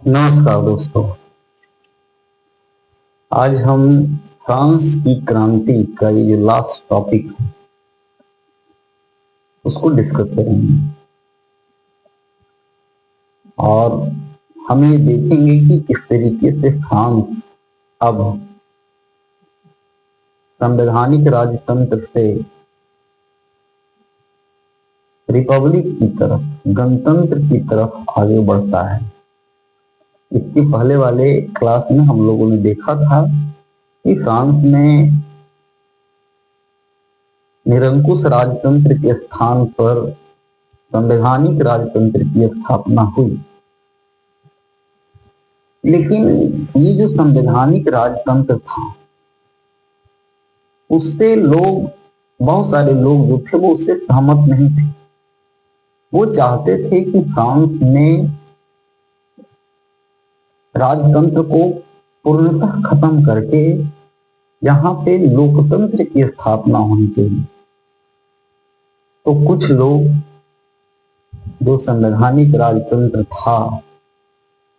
नमस्कार दोस्तों। आज हम फ्रांस की क्रांति का ये जो लास्ट टॉपिक है उसको डिस्कस करेंगे और हम ये देखेंगे कि किस तरीके से फ्रांस अब संवैधानिक राजतंत्र से रिपब्लिक की तरफ, गणतंत्र की तरफ आगे बढ़ता है। इसके पहले वाले क्लास में हम लोगों ने देखा था कि फ्रांस में निरंकुश राजतंत्र के स्थान पर संवैधानिक राजतंत्र की स्थापना हुई। लेकिन ये जो संवैधानिक राजतंत्र था उससे बहुत सारे लोग जो थे वो उससे सहमत नहीं थे। वो चाहते थे कि फ्रांस में राजतंत्र को पूर्णतः खत्म करके यहाँ पे लोकतंत्र की स्थापना होनी चाहिए। तो कुछ लोग जो संवैधानिक राजतंत्र था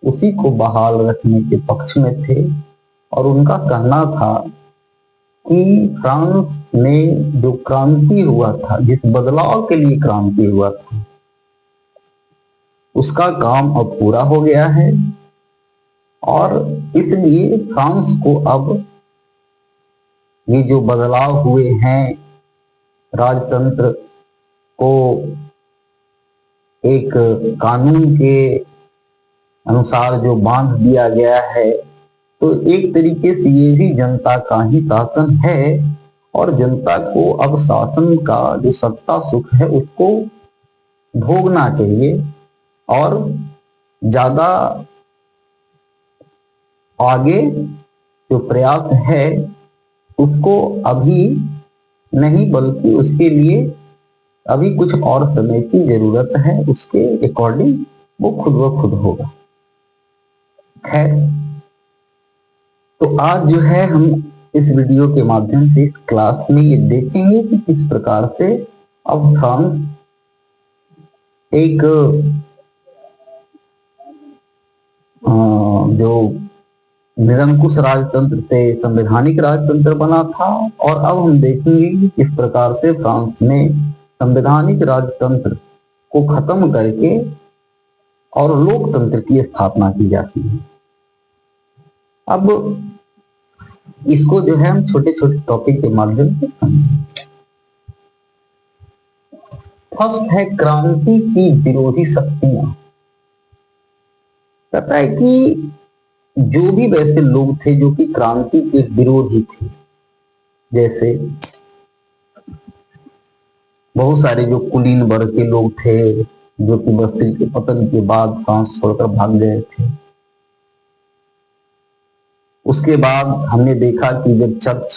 उसी को बहाल रखने के पक्ष में थे और उनका कहना था कि फ्रांस में जो क्रांति हुआ था, जिस बदलाव के लिए क्रांति हुआ था, उसका काम अब पूरा हो गया है और इसलिए फ्रांस को अब ये जो बदलाव हुए हैं, राजतंत्र को एक कानून के अनुसार जो बांध दिया गया है, तो एक तरीके से ये भी जनता का ही शासन है और जनता को अब शासन का जो सत्ता सुख है उसको भोगना चाहिए और ज्यादा आगे जो प्रयास है उसको अभी नहीं, बल्कि उसके लिए अभी कुछ और समय की जरूरत है। उसके अकॉर्डिंग वो खुद ब खुद होगा। खैर, तो आज जो है हम इस वीडियो के माध्यम से इस क्लास में ये देखेंगे कि किस प्रकार से अब फ्रांस एक जो निरंकुश राजतंत्र से संवैधानिक राजतंत्र बना था और अब हम देखेंगे कि किस प्रकार से फ्रांस में संवैधानिक राजतंत्र को खत्म करके और लोकतंत्र की स्थापना की जाती है। अब इसको जो है हम छोटे छोटे टॉपिक के माध्यम से समझेंगे। फर्स्ट है क्रांति की विरोधी शक्तियां। कहता है कि जो भी वैसे लोग थे जो कि क्रांति के विरोधी थे, जैसे बहुत सारे जो कुलीन वर्ग के लोग थे जो कि बस्ती के पतन के बाद फ्रांस छोड़कर भाग गए थे। उसके बाद हमने देखा कि जब चर्च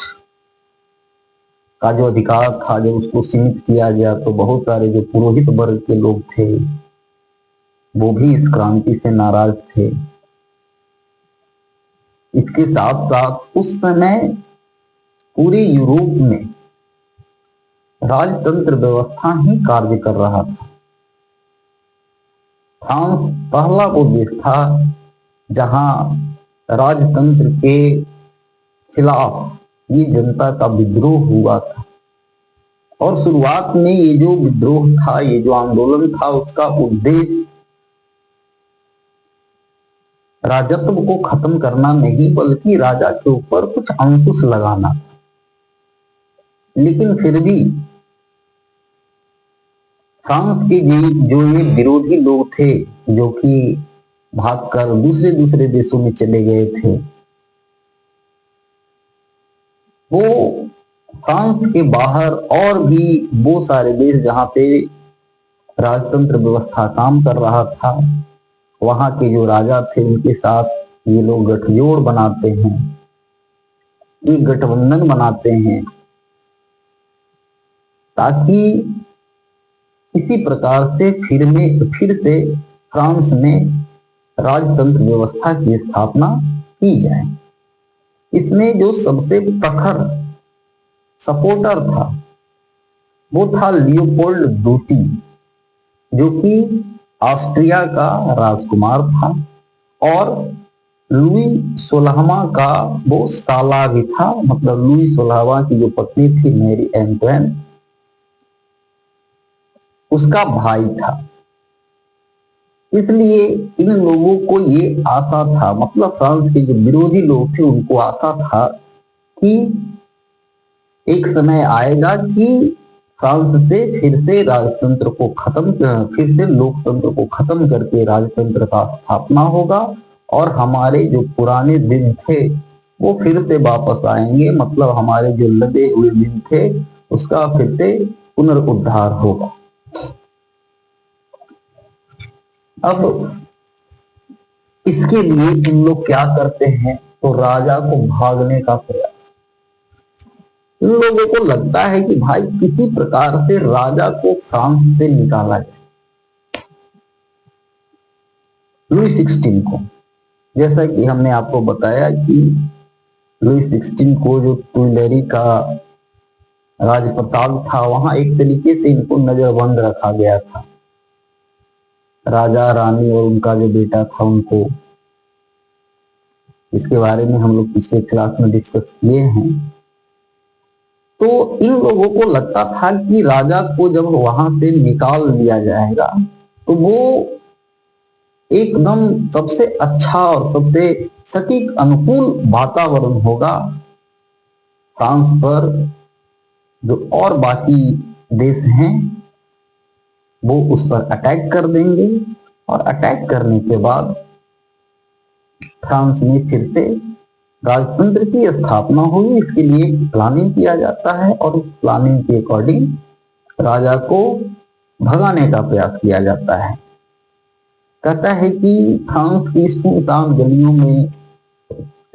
का जो अधिकार था, जब उसको सीमित किया गया, तो बहुत सारे जो पुरोहित वर्ग के लोग थे वो भी इस क्रांति से नाराज थे। इसके साथ साथ उस समय पूरे यूरोप में राजतंत्र व्यवस्था ही कार्य कर रहा था। फ्रांस पहला वो देश था जहां राजतंत्र के खिलाफ ये जनता का विद्रोह हुआ था और शुरुआत में ये जो विद्रोह था, ये जो आंदोलन था, उसका उद्देश्य राजत्व को खत्म करना नहीं बल्कि राजा के ऊपर कुछ अंकुश लगाना। लेकिन फिर भी फ्रांस के जो ये विरोधी लोग थे जो कि भागकर दूसरे देशों में चले गए थे, वो फ्रांस के बाहर और भी वो सारे देश जहां पे राजतंत्र व्यवस्था काम कर रहा था, वहां के जो राजा थे उनके साथ ये लोग गठजोड़ बनाते हैं, एक गठबंधन बनाते हैं ताकि किसी प्रकार से फिर से फ्रांस में राजतंत्र व्यवस्था की स्थापना की जाए। इसमें जो सबसे प्रखर सपोर्टर था वो था लियोपोल्ड दूती, जो कि ऑस्ट्रिया का राजकुमार था और लुई 16वां का वो साला भी था, मतलब लुई 16वां की जो पत्नी थी मैरी एंटोइन, उसका भाई था। इसलिए इन लोगों को ये आशा था, मतलब फ्रांस के जो विरोधी लोग थे उनको आशा था कि एक समय आएगा कि फ्रांस से फिर से राजतंत्र को खत्म, फिर से लोकतंत्र को खत्म करके राजतंत्र का स्थापना होगा और हमारे जो पुराने दिन थे वो फिर से वापस आएंगे, मतलब हमारे जो लदे हुए दिन थे उसका फिर से पुनरुद्धार होगा। अब इसके लिए इन लोग क्या करते हैं, तो राजा को भागने का प्रयास। इन लोगों को लगता है कि भाई किसी प्रकार से राजा को फ्रांस से निकाला जाए। लुई 16 को, जैसा कि हमने आपको बताया कि लुई 16 को जो टुइलेरी का राजप्रताप था वहां एक तरीके से इनको नजरबंद रखा गया था। राजा रानी और उनका जो बेटा था उनको, इसके बारे में हम लोग पिछले क्लास में डिस्कस किए हैं। तो इन लोगों को लगता था कि राजा को जब वहां से निकाल दिया जाएगा तो वो एकदम सबसे अच्छा और सबसे सटीक अनुकूल वातावरण होगा फ्रांस पर। जो और बाकी देश हैं वो उस पर अटैक कर देंगे और अटैक करने के बाद फ्रांस में फिर से राजतंत्र की स्थापना होगी। इसके लिए प्लानिंग किया जाता है और इस प्लानिंग के अकॉर्डिंग राजा को भगाने का प्रयास किया जाता है। कहता है कि फ्रांस की सुनसान गलियों में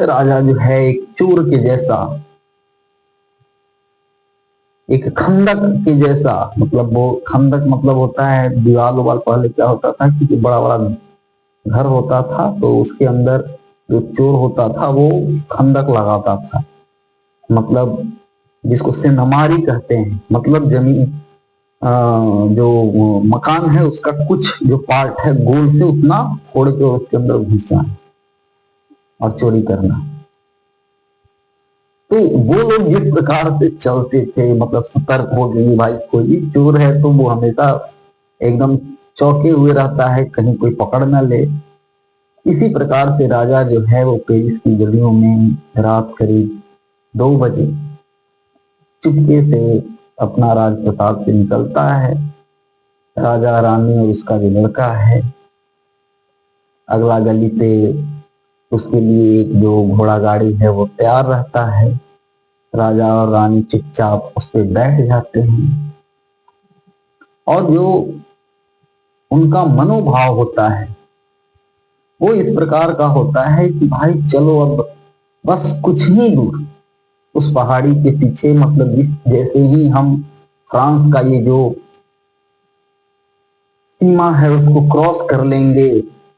राजा जो है एक चोर के जैसा, एक खंडक के जैसा, मतलब वो खंडक मतलब होता है दीवार उवाल, पहले क्या होता था कि बड़ा बड़ा घर होता था तो उसके अंदर जो चोर होता था वो खंडक लगाता था, मतलब जिसको सेंधमारी कहते हैं, मतलब जमीन जो मकान है उसका कुछ जो पार्ट है गोल से उतना फोड़ के उसके अंदर घुस जाना और चोरी करना। तो वो लोग जिस प्रकार से चलते थे, मतलब सतर्क हो गई भाई कोई चोर है तो वो हमेशा एकदम चौके हुए रहता है कहीं कोई पकड़ ना ले। इसी प्रकार से राजा जो है वो पेरिस की गलियों में रात करीब 2 बजे चुपके से अपना राजप्रताप से निकलता है। राजा रानी और उसका जो लड़का है अगला गली पे उसके लिए एक जो घोड़ा गाड़ी है वो तैयार रहता है। राजा और रानी चुपचाप उस पर बैठ जाते हैं और जो उनका मनोभाव होता है वो इस प्रकार का होता है कि भाई चलो अब बस कुछ ही दूर उस पहाड़ी के पीछे, मतलब जैसे ही हम फ्रांस का ये जो सीमा है उसको क्रॉस कर लेंगे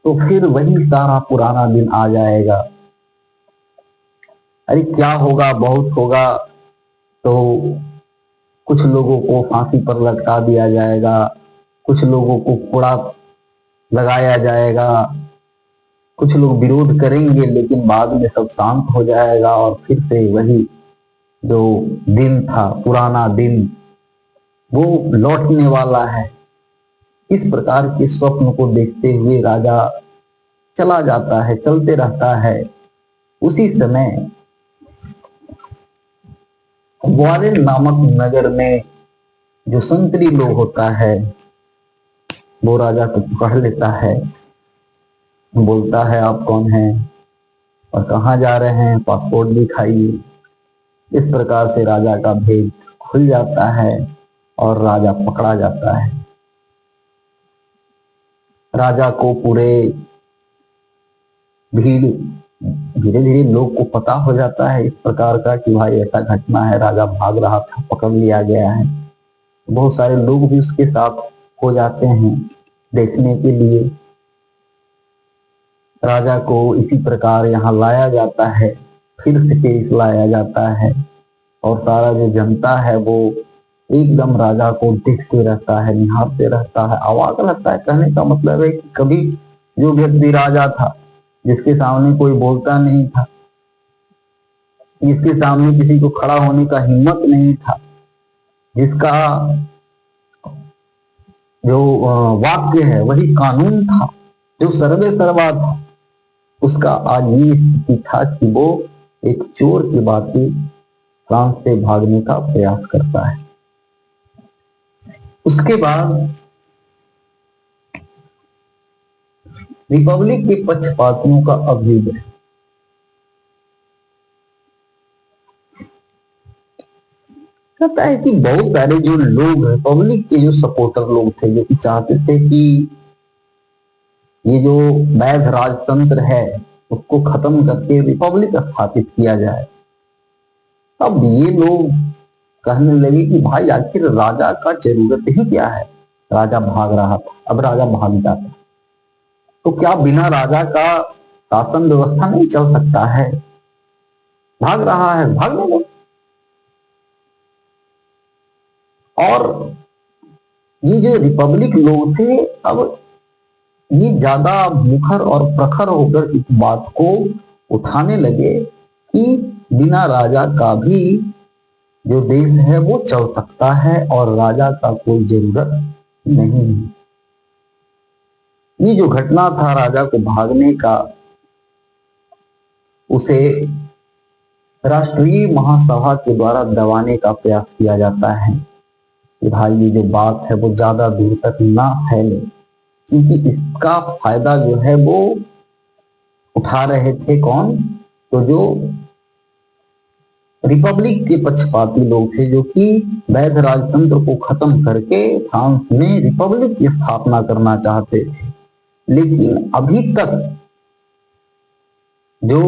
तो फिर वही सारा पुराना दिन आ जाएगा। अरे क्या होगा, बहुत होगा तो कुछ लोगों को फांसी पर लटका दिया जाएगा, कुछ लोगों को कोड़ा लगाया जाएगा, कुछ लोग विरोध करेंगे लेकिन बाद में सब शांत हो जाएगा और फिर से वही जो दिन था पुराना दिन वो लौटने वाला है। इस प्रकार के स्वप्न को देखते हुए राजा चला जाता है, चलते रहता है। उसी समय ग्वालियर नामक नगर में जो संतरी लोग होता है वो राजा को पकड़ लेता है, बोलता है आप कौन हैं और कहाँ जा रहे हैं, पासपोर्ट दिखाइए। इस प्रकार से राजा का भेद खुल जाता है और राजा पकड़ा जाता है। राजा को पूरे भीड़ धीरे धीरे लोग को पता हो जाता है इस प्रकार का कि भाई ऐसा घटना है, राजा भाग रहा था पकड़ लिया गया है। बहुत सारे लोग भी उसके साथ हो जाते हैं देखने के लिए। राजा को इसी प्रकार यहाँ लाया जाता है, फिर से पेरिस लाया जाता है और सारा जो जनता है वो एकदम राजा को देखते रहता है, निहारते रहता है, अवाक लगता है। कहने का मतलब है कि कभी जो व्यक्ति राजा था जिसके सामने कोई बोलता नहीं था, जिसके सामने किसी को खड़ा होने का हिम्मत नहीं था, जिसका जो वाक्य है वही कानून था, जो सर्वे सर्वा था, उसका आज ये स्थिति था कि वो एक चोर की भांति फ्रांस से भागने का प्रयास करता है। उसके बाद रिपब्लिक के पक्षपातियों का अभ्युदय। कहता है कि बहुत सारे जो लोग रिपब्लिक के जो सपोर्टर लोग थे, जो कि चाहते थे कि ये जो वैध राजतंत्र है उसको खत्म करके रिपब्लिक स्थापित किया जाए, अब ये लोग कहने लगे कि भाई आखिर राजा का जरूरत ही क्या है, राजा भाग रहा था, अब राजा भाग जाता तो क्या बिना राजा का शासन व्यवस्था नहीं चल सकता है? भाग रहा है, भागने दो। और ये जो रिपब्लिक लोग थे, अब ये ज्यादा मुखर और प्रखर होकर इस बात को उठाने लगे कि बिना राजा का भी जो देश है वो चल सकता है और राजा का कोई जरूरत नहीं है। ये जो घटना था राजा को भागने का, उसे राष्ट्रीय महासभा के द्वारा दबाने का प्रयास किया जाता है कि भाई ये जो बात है वो ज्यादा दूर तक ना फैले, क्योंकि इसका फायदा जो है वो उठा रहे थे कौन? तो जो रिपब्लिक के पक्षपाती लोग थे, जो कि वैध राजतंत्र को खत्म करके फ्रांस में रिपब्लिक की स्थापना करना चाहते थे। लेकिन अभी तक जो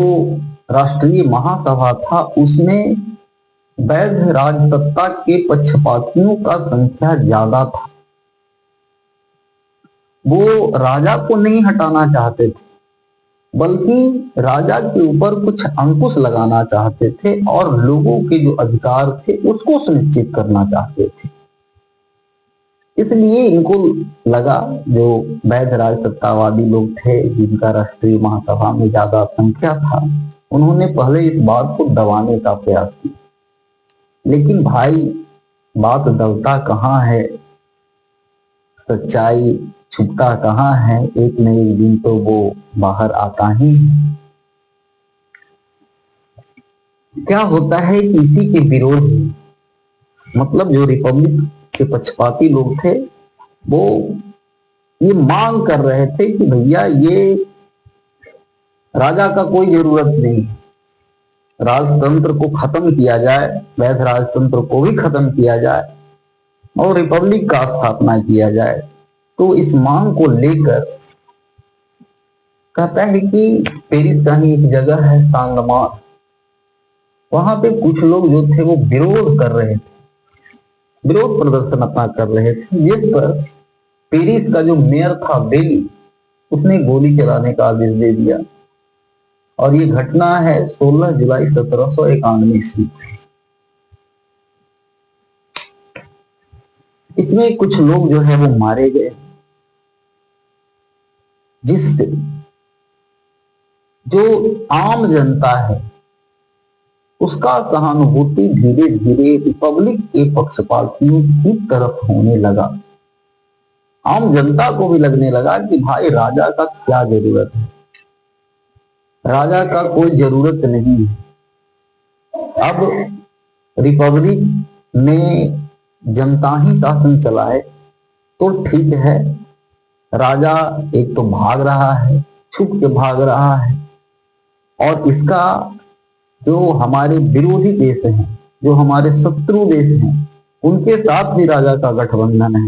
राष्ट्रीय महासभा था उसमें वैध राजसत्ता के पक्षपातियों का संख्या ज्यादा था। वो राजा को नहीं हटाना चाहते थे, बल्कि राजा के ऊपर कुछ अंकुश लगाना चाहते थे और लोगों के जो अधिकार थे उसको सुनिश्चित करना चाहते थे। इसलिए इनको लगा, जो वैध राजसत्तावादी लोग थे जिनका राष्ट्रीय महासभा में ज्यादा संख्या था, उन्होंने पहले इस बात को दबाने का प्रयास किया। लेकिन भाई बात दबता कहाँ है, सच्चाई छुपता कहाँ है, एक न एक दिन तो वो बाहर आता ही है। क्या होता है कि इसी के विरोध में, मतलब जो रिपब्लिक के पक्षपाती लोग थे वो ये मांग कर रहे थे कि भैया ये राजा का कोई जरूरत नहीं, राजतंत्र को खत्म किया जाए, वैध राजतंत्र को भी खत्म किया जाए और रिपब्लिक का स्थापना किया जाए। तो इस मांग को लेकर कहता है कि पेरिस का ही एक जगह है सांगमार, वहां पे कुछ लोग जो थे वो विरोध कर रहे थे, विरोध प्रदर्शन अपना कर रहे थे, जिस पर पेरिस का जो मेयर था बेली, उसने गोली चलाने का आदेश दे दिया। और ये घटना है 16 जुलाई 1791 ईस्वी। इसमें कुछ लोग जो है वो मारे गए, जिससे जो आम जनता है उसका सहानुभूति धीरे धीरे रिपब्लिक के पक्षपातियों की तरफ होने लगा। आम जनता को भी लगने लगा कि भाई राजा का क्या जरूरत है, राजा का कोई जरूरत नहीं है। अब रिपब्लिक में जनता ही शासन चलाए तो ठीक है, राजा एक तो भाग रहा है, छुप के भाग रहा है, और इसका जो हमारे विरोधी देश हैं, जो हमारे शत्रु देश हैं, उनके साथ भी राजा का गठबंधन है।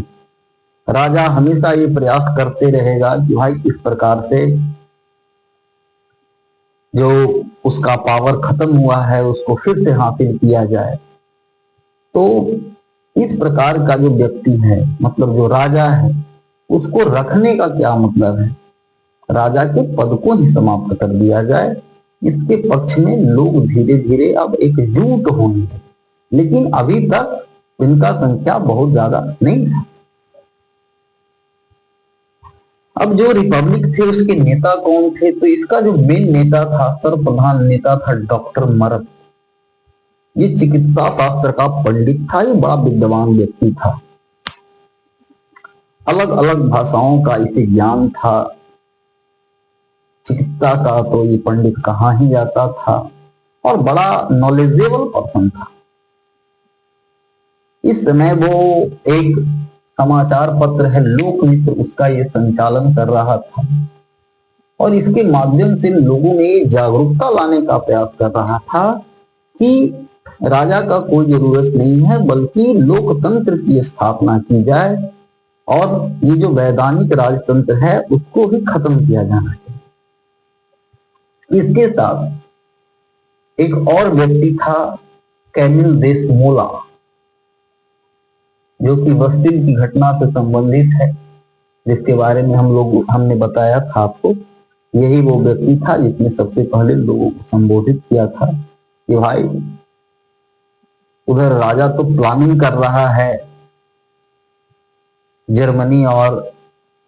राजा हमेशा ये प्रयास करते रहेगा कि भाई किस प्रकार से जो उसका पावर खत्म हुआ है उसको फिर से हासिल किया जाए। तो इस प्रकार का जो व्यक्ति है, मतलब जो राजा है, उसको रखने का क्या मतलब है? राजा के पद को ही समाप्त कर दिया जाए। इसके पक्ष में लोग धीरे धीरे अब एकजुट होने लगे, लेकिन अभी तक इनका संख्या बहुत ज्यादा नहीं था। अब जो रिपब्लिक थे उसके नेता कौन थे? तो इसका जो मेन नेता था, सर्वप्रधान नेता था डॉक्टर मरत। ये चिकित्सा शास्त्र का पंडित था, ये बड़ा विद्वान व्यक्ति था, अलग अलग भाषाओं का इसे ज्ञान था। चिकित्सा का तो ये पंडित कहाँ ही जाता था, और बड़ा नॉलेजेबल पर्सन था। इस समय वो एक समाचार पत्र है लोकमित्र, उसका ये संचालन कर रहा था, और इसके माध्यम से लोगों में जागरूकता लाने का प्रयास कर रहा था कि राजा का कोई जरूरत नहीं है, बल्कि लोकतंत्र की स्थापना की जाए, और ये जो वैधानिक राजतंत्र है उसको ही खत्म किया जाना चाहिए। इसके साथ एक और व्यक्ति था, कैमिल देशमोला, जो कि बस्तिल की घटना से संबंधित है, जिसके बारे में हमने बताया था आपको। यही वो व्यक्ति था जिसने सबसे पहले लोगों को संबोधित किया था कि भाई, उधर राजा तो प्लानिंग कर रहा है, जर्मनी और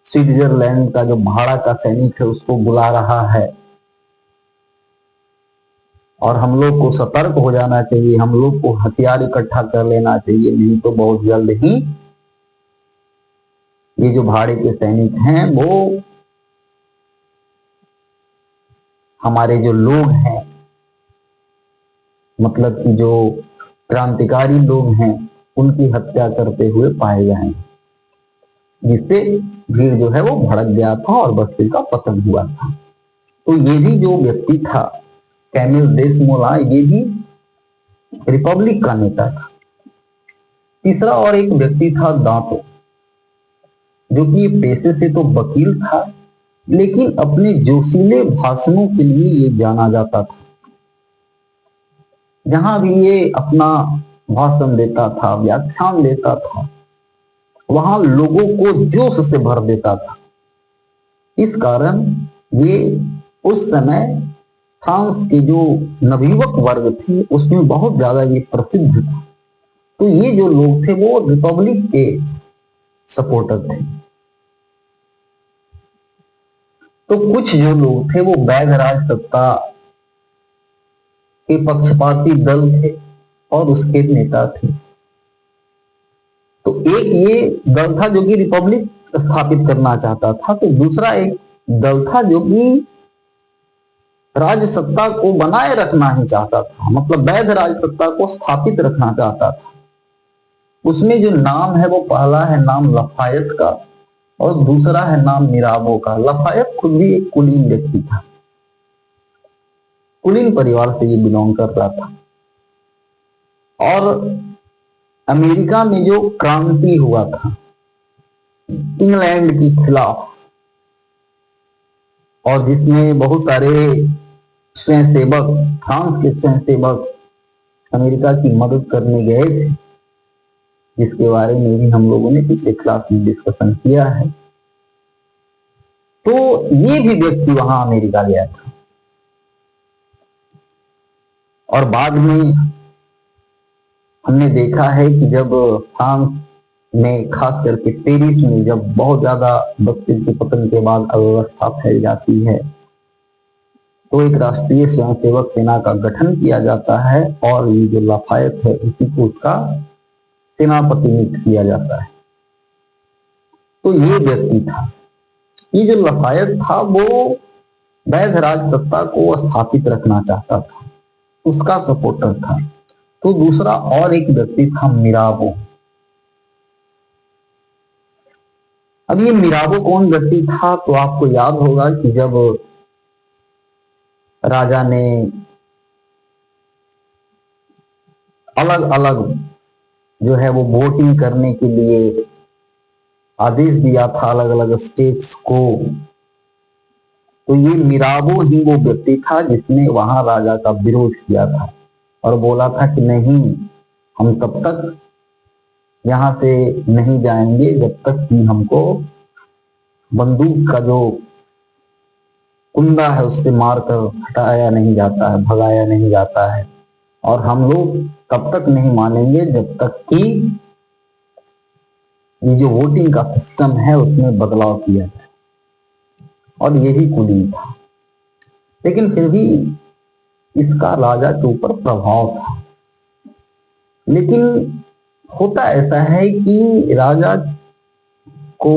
स्विट्जरलैंड का जो भाड़ा का सैनिक है उसको बुला रहा है, और हम लोग को सतर्क हो जाना चाहिए, हम लोग को हथियार इकट्ठा कर लेना चाहिए, नहीं तो बहुत जल्द ही ये जो भाड़े के सैनिक हैं वो हमारे जो लोग हैं, मतलब कि जो क्रांतिकारी लोग हैं, उनकी हत्या करते हुए पाए जाएंगे। जिससे भीड़ जो है वो भड़क गया था और बस्ती का पतन हुआ था। तो ये भी जो व्यक्ति था कैमिल देशमोला, ये भी रिपब्लिक का नेता था। तीसरा और एक व्यक्ति था दांतो, जो कि पेशे से तो वकील था, लेकिन अपने जोशीले भाषणों के लिए ये जाना जाता था। जहां भी ये अपना भाषण देता था, व्याख्यान देता था, वहां लोगों को जोश से भर देता था। इस कारण ये उस समय फ्रांस के जो नवयुवक वर्ग थे उसमें बहुत ज्यादा ये प्रसिद्ध था। तो ये जो लोग थे वो रिपब्लिक के सपोर्टर थे। तो कुछ जो लोग थे वो वैध राज सत्ता के पक्षपाती दल थे और उसके नेता थे। तो एक ये दल था जो कि रिपब्लिक स्थापित करना चाहता था, तो दूसरा एक दल था जो कि राज सत्ता को बनाए रखना ही चाहता था, मतलब वैध राज सत्ता को स्थापित रखना चाहता था। उसमें जो नाम है वो पहला है नाम लफायत का और दूसरा है नाम मिराबो का। लफायत खुद भी एक कुलीन व्यक्ति था, कुलीन परिवार से ये बिलोंग कर रहा था। और अमेरिका में जो क्रांति हुआ था इंग्लैंड के खिलाफ, और जिसमें बहुत सारे स्वयंसेवक, फ्रांस के स्वयंसेवक अमेरिका की मदद करने गए थे, जिसके बारे में भी हम लोगों ने पिछले क्लास में डिस्कशन किया है। तो ये भी व्यक्ति वहां अमेरिका गया था, और बाद में हमने देखा है कि जब फ्रांस में, खास करके पेरिस में, जब बहुत ज्यादा बस्तिल के पतन के बाद अव्यवस्था फैल जाती है, तो एक राष्ट्रीय स्वयंसेवक सेना का गठन किया जाता है, और ये जो लफायत है उसी को उसका सेनापति नियुक्त किया जाता है। तो ये व्यक्ति था, ये जो लफायत था वो वैध राज सत्ता को स्थापित रखना चाहता था, उसका सपोर्टर था। तो दूसरा और एक व्यक्ति था मिराबो। अब ये मिराबो कौन व्यक्ति था? तो आपको याद होगा कि जब राजा ने अलग अलग जो है वो वोटिंग करने के लिए आदेश दिया था अलग अलग स्टेट्स को, तो ये मिराबो ही वो व्यक्ति था जिसने वहां राजा का विरोध किया था और बोला था कि नहीं, हम तब तक यहां से नहीं जाएंगे जब तक कि हमको बंदूक का जो कुंडा है उससे मारकर हटाया नहीं जाता है, भगाया नहीं जाता है, और हम लोग तब तक नहीं मानेंगे जब तक कि ये जो वोटिंग का सिस्टम है उसमें बदलाव किया जाए। और यही कुलीन था, लेकिन फिर भी इसका राजा के ऊपर प्रभाव था। लेकिन होता ऐसा है कि राजा को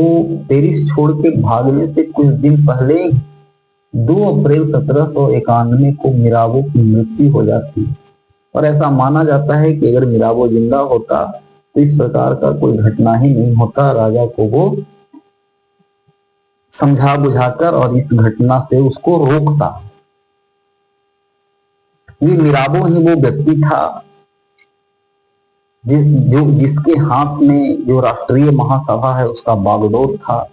पेरिस छोड़ के भागने से कुछ दिन पहले 2 अप्रैल 1791 को मिराबो की मृत्यु हो जाती है। और ऐसा माना जाता है कि अगर मिराबो जिंदा होता तो इस प्रकार का कोई घटना ही नहीं होता, राजा को वो समझा बुझाकर और इस घटना से उसको रोकता। ये मिराबो ही वो व्यक्ति था जिसके हाथ में जो राष्ट्रीय महासभा है उसका बागडोर था।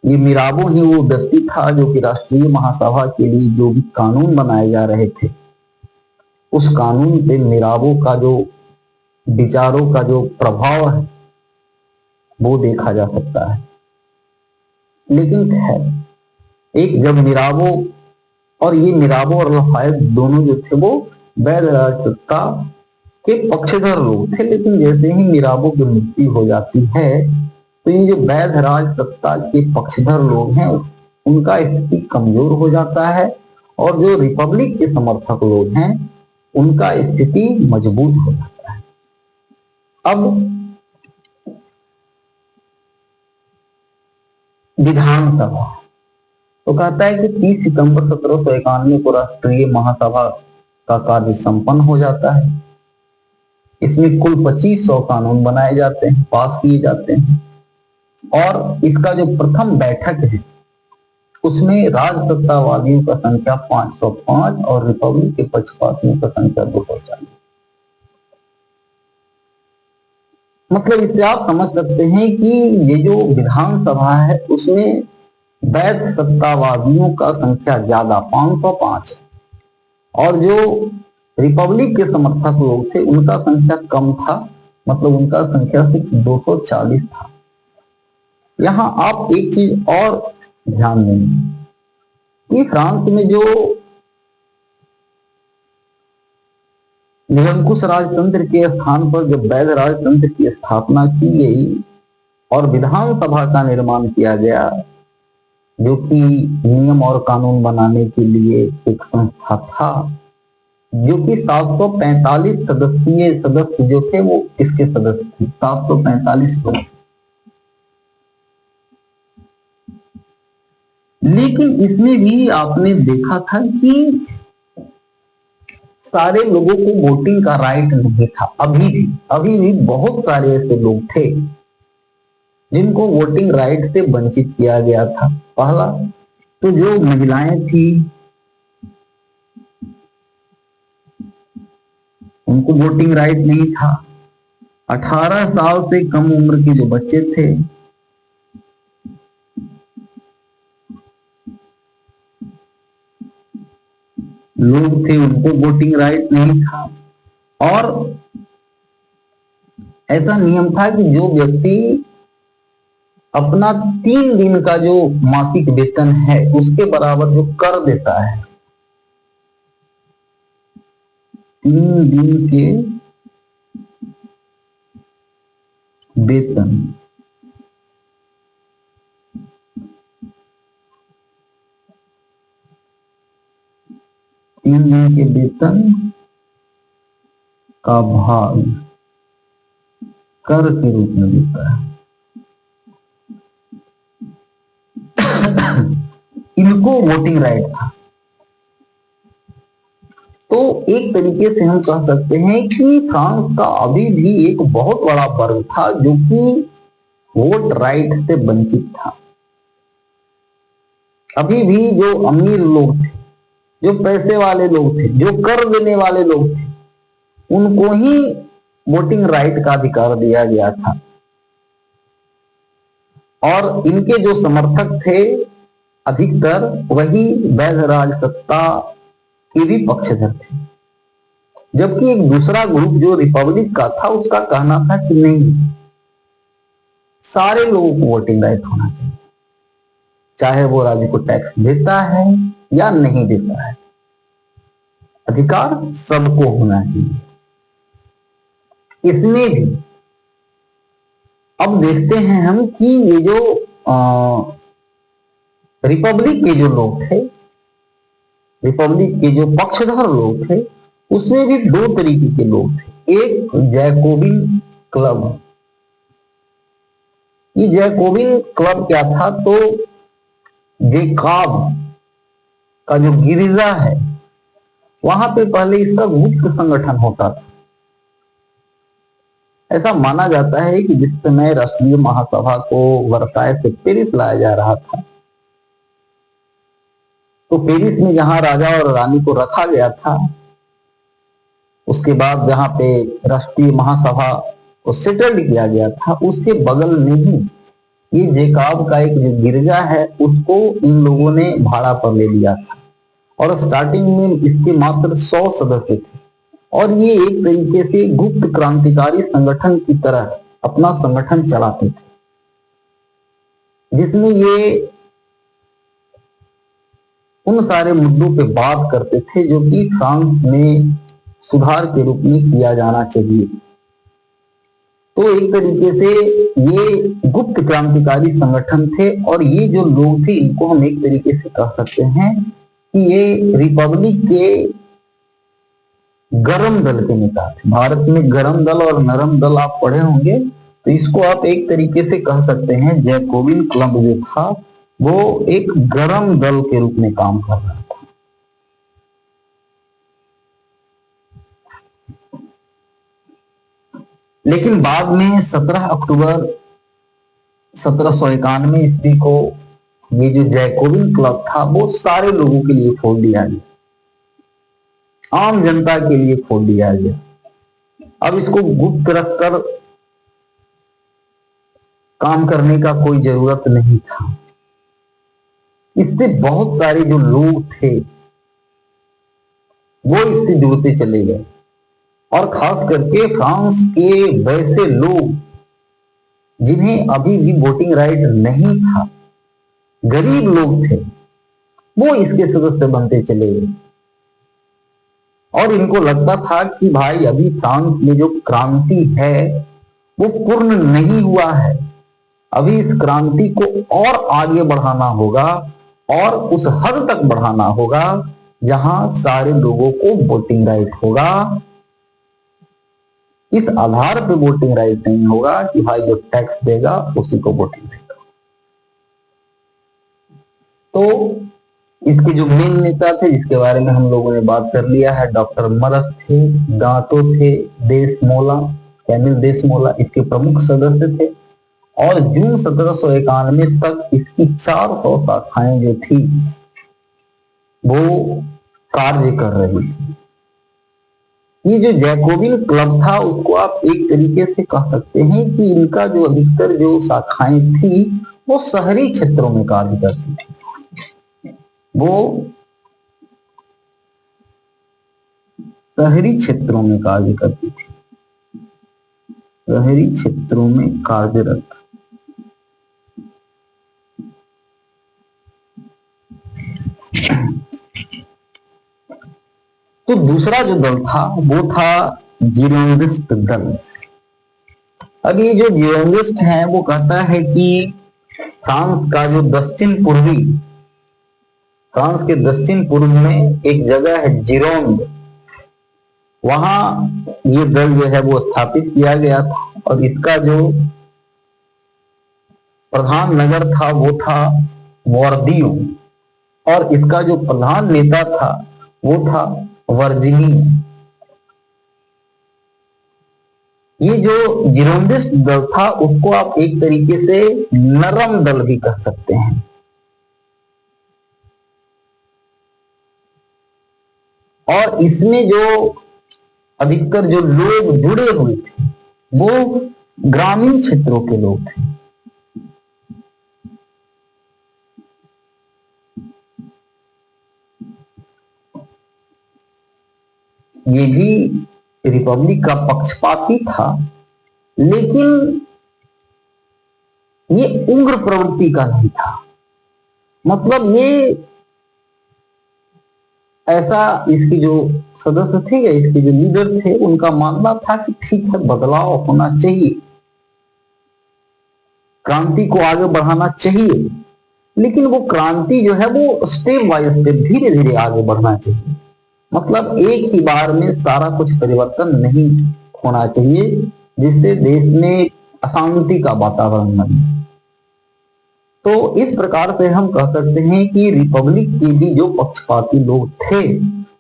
ये मिराबो ही वो व्यक्ति था जो कि राष्ट्रीय महासभा के लिए जो भी कानून बनाए जा रहे थे उस कानून पे मिराबो का जो विचारों का जो प्रभाव है वो देखा जा सकता है। लेकिन खैर एक जब मिराबो और ये मिराबो और लफायत दोनों जो थे वो वैध राजसत्ता के पक्षधर लोग थे, लेकिन जैसे ही मिराबो की मृत्यु हो जाती है तो ये जो वैध राजसत्ता के पक्षधर लोग हैं उनका स्थिति कमजोर हो जाता है और जो रिपब्लिक के समर्थक लोग हैं उनका स्थिति मजबूत हो जाता है। अब विधानसभा तो कहता है कि 30 सितंबर 1791 को राष्ट्रीय महासभा का कार्य संपन्न हो जाता है। इसमें कुल 2500 कानून बनाए जाते हैं, पास किए जाते हैं और इसका जो प्रथम बैठक है उसमें राजसत्तावादियों का संख्या 505 और रिपब्लिक के पक्षपातियों का संख्या 240। मतलब इससे आप समझ सकते हैं कि ये जो विधानसभा है उसमें वैध सत्तावादियों का संख्या ज्यादा 505 और जो रिपब्लिक के समर्थक लोग थे उनका संख्या कम था, मतलब उनका संख्या सिर्फ 240 था। यहां आप एक चीज और ध्यान देंगे कि फ्रांस में जो निरंकुश राजतंत्र के स्थान पर जब वैध राजतंत्र की स्थापना की गई और विधानसभा का निर्माण किया गया जो कि नियम और कानून बनाने के लिए एक संस्था था, जो कि 745 सदस्य जो थे वो इसके सदस्य थे, 745 लोग। लेकिन इसमें भी आपने देखा था कि सारे लोगों को वोटिंग का राइट नहीं था। अभी भी बहुत सारे ऐसे लोग थे जिनको वोटिंग राइट से वंचित किया गया था। पहला तो जो महिलाएं थी उनको वोटिंग राइट नहीं था। 18 साल से कम उम्र के जो बच्चे थे लोग थे उनको वोटिंग राइट नहीं था। और ऐसा नियम था कि जो व्यक्ति अपना 3 दिन का जो मासिक वेतन है उसके बराबर जो कर देता है, 3 दिन के वेतन का भाग कर के रूप में देता है। इनको वोटिंग राइट था। तो एक तरीके से हम कह सकते हैं कि फ्रांस का अभी भी एक बहुत बड़ा वर्ग था जो कि वोट राइट से वंचित था। अभी भी जो अमीर लोग थे, जो पैसे वाले लोग थे, जो कर देने वाले लोग थे, उनको ही वोटिंग राइट का अधिकार दिया गया था। और इनके जो समर्थक थे अधिकतर वही वैध राजसत्ता के भी पक्षधर थे। जबकि एक दूसरा ग्रुप जो रिपब्लिक का था उसका कहना था कि नहीं, सारे लोगों को वोटिंग राइट होना चाहिए, चाहे वो राज्य को टैक्स देता है या नहीं देता है, अधिकार सबको होना चाहिए। इसमें भी अब देखते हैं हम कि ये जो रिपब्लिक के जो लोग थे, रिपब्लिक के जो पक्षधर लोग थे, उसमें भी दो तरीके के लोग थे। एक जैकोबिन क्लब। ये जैकोबिन क्लब क्या था? तो जेकॉब का जो गिरिजा है, वहां पे पहले इसका गुप्त संगठन होता था। ऐसा माना जाता है कि जिस समय राष्ट्रीय महासभा को वर्साय से पेरिस लाया जा रहा था, तो पेरिस में जहां राजा और रानी को रखा गया था, उसके बाद जहां पे राष्ट्रीय महासभा को सेटल्ड किया गया था, उसके बगल में ही ये जेकॉब का एक जो गिरजा है, उसको इन लोगों ने भाड़ा पर ले लिया था। और स्टार्टिंग में इसके मात्र 100 सदस्य थे, और ये एक तरीके से गुप्त क्रांतिकारी संगठन की तरह अपना संगठन चलाते थे, जिसमें ये उन सारे मुद्दों पे बात करते थे जो कि फ्रांस में सुधार के रूप में किया जाना चाहिए। तो एक तरीके से ये गुप्त क्रांतिकारी संगठन थे, और ये जो लोग थे, इनको हम एक तरीके से कह सकते हैं कि ये रिपब्लिक के गरम दल के नेता थे। भारत में गरम दल और नरम दल आप पढ़े होंगे, तो इसको आप एक तरीके से कह सकते हैं जैकोबिन क्लब जो था वो एक गरम दल के रूप में काम कर रहा था। लेकिन बाद में 17 अक्टूबर 1791 ईस्वी को ये जो जैकोबिन क्लब था वो सारे लोगों के लिए खोल दिया गया, आम जनता के लिए खोल दिया गया। अब इसको गुप्त रखकर काम करने का कोई जरूरत नहीं था। इससे बहुत सारे जो लोग थे वो इससे जुड़ते चले गए, और खास करके फ्रांस के वैसे लोग जिन्हें अभी भी वोटिंग राइट नहीं था, गरीब लोग थे, वो इसके सदस्य बनते चले गए। और इनको लगता था कि भाई अभी फ्रांस में जो क्रांति है वो पूर्ण नहीं हुआ है, अभी इस क्रांति को और आगे बढ़ाना होगा, और उस हद तक बढ़ाना होगा जहां सारे लोगों को वोटिंग राइट होगा। इस आधार पे वोटिंग राइट नहीं होगा कि भाई जो टैक्स देगा उसी को वोटिंग देगा। तो इसके जो मेन नेता थे, जिसके बारे में हम लोगों ने बात कर लिया है, डॉक्टर मरस थे, दांतो थे, देशमोला, कैमिल देशमोला इसके प्रमुख सदस्य थे। और जून 1791 तक इसकी 400 शाखाएं जो थी वो कार्य कर रही थी। ये जो जैकोबिन क्लब था उसको आप एक तरीके से कह सकते हैं कि इनका जो अधिकतर जो शाखाएं थी वो शहरी क्षेत्रों में कार्य करती थी। वो शहरी क्षेत्रों में कार्य करती थी, शहरी क्षेत्रों में कार्यरत। तो दूसरा जो दल था वो था जिरोंगिस्ट दल। अब ये जो जिरोंगिस्ट है वो कहता है कि फ्रांस का जो दक्षिण पूर्वी, फ्रांस के दक्षिण पूर्व में एक जगह है जिरोंग, वहां ये दल जो है वो स्थापित किया गया था, और इसका जो प्रधान नगर था वो था वर्दियो, और इसका जो प्रधान नेता था वो था वर्जिनी। ये जो जिरोंगिस्ट दल था उसको आप एक तरीके से नरम दल भी कह सकते हैं। और इसमें जो अधिकतर जो लोग जुड़े हुए थे वो ग्रामीण क्षेत्रों के लोग थे। ये भी रिपब्लिक का पक्षपाती था, लेकिन ये उग्र प्रवृत्ति का नहीं था। मतलब ये ऐसा, इसकी जो सदस्य थे या इसके जो लीडर थे उनका मानना था कि ठीक है, बदलाव होना चाहिए, क्रांति को आगे बढ़ाना चाहिए, लेकिन वो क्रांति जो है वो स्टेप बाय स्टेप धीरे धीरे आगे बढ़ना चाहिए। मतलब एक ही बार में सारा कुछ परिवर्तन नहीं होना चाहिए, जिससे देश में अशांति का वातावरण बने। तो इस प्रकार से हम कह सकते हैं कि रिपब्लिक के भी जो पक्षपाती लोग थे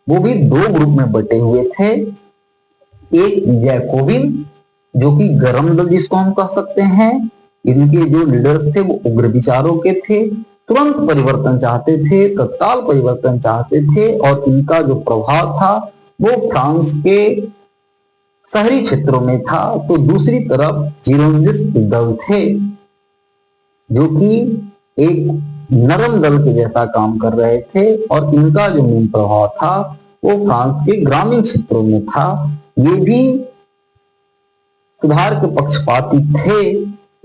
वो भी दो ग्रुप में बटे हुए थे। एक जैकोबिन, जो कि गरम दल जिसको हम कह सकते हैं, इनके जो लीडर्स थे वो उग्र विचारों के थे, तुरंत परिवर्तन चाहते थे, तत्काल परिवर्तन चाहते थे, और इनका जो प्रभाव था वो फ्रांस के शहरी क्षेत्रों में था। तो दूसरी तरफ जिरोंजिस्ट दल थे, जो कि एक नरम दल के जैसा काम कर रहे थे, और इनका जो मेन प्रभाव था वो फ्रांस के ग्रामीण क्षेत्रों में था। ये भी सुधार के पक्षपाती थे,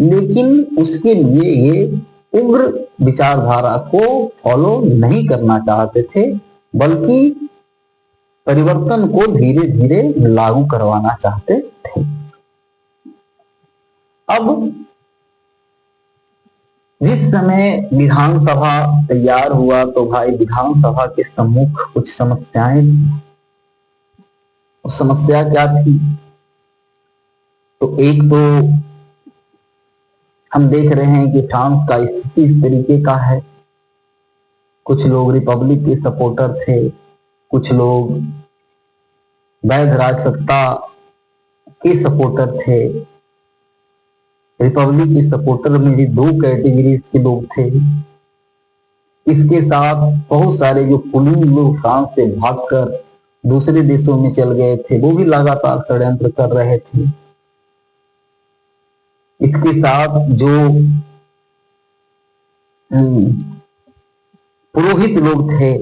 लेकिन उसके लिए ये उग्र विचारधारा को फॉलो नहीं करना चाहते थे, बल्कि परिवर्तन को धीरे धीरे लागू करवाना चाहते थे। अब जिस समय विधानसभा तैयार हुआ तो भाई विधानसभा के सम्मुख कुछ समस्याएं थी। समस्या क्या थी? तो एक तो हम देख रहे हैं कि फ्रांस का स्थिति इस तरीके का है। कुछ लोग रिपब्लिक के सपोर्टर थे, कुछ लोग वैध राजसत्ता के सपोर्टर थे। रिपब्लिक के सपोर्टर में भी दो कैटेगरी के लोग थे। इसके साथ बहुत सारे जो कुलीन लोग फ्रांस से भागकर दूसरे देशों में चल गए थे, वो भी लगातार षड्यंत्र कर रहे थे। इसके साथ जो पुरोहित लोग थे,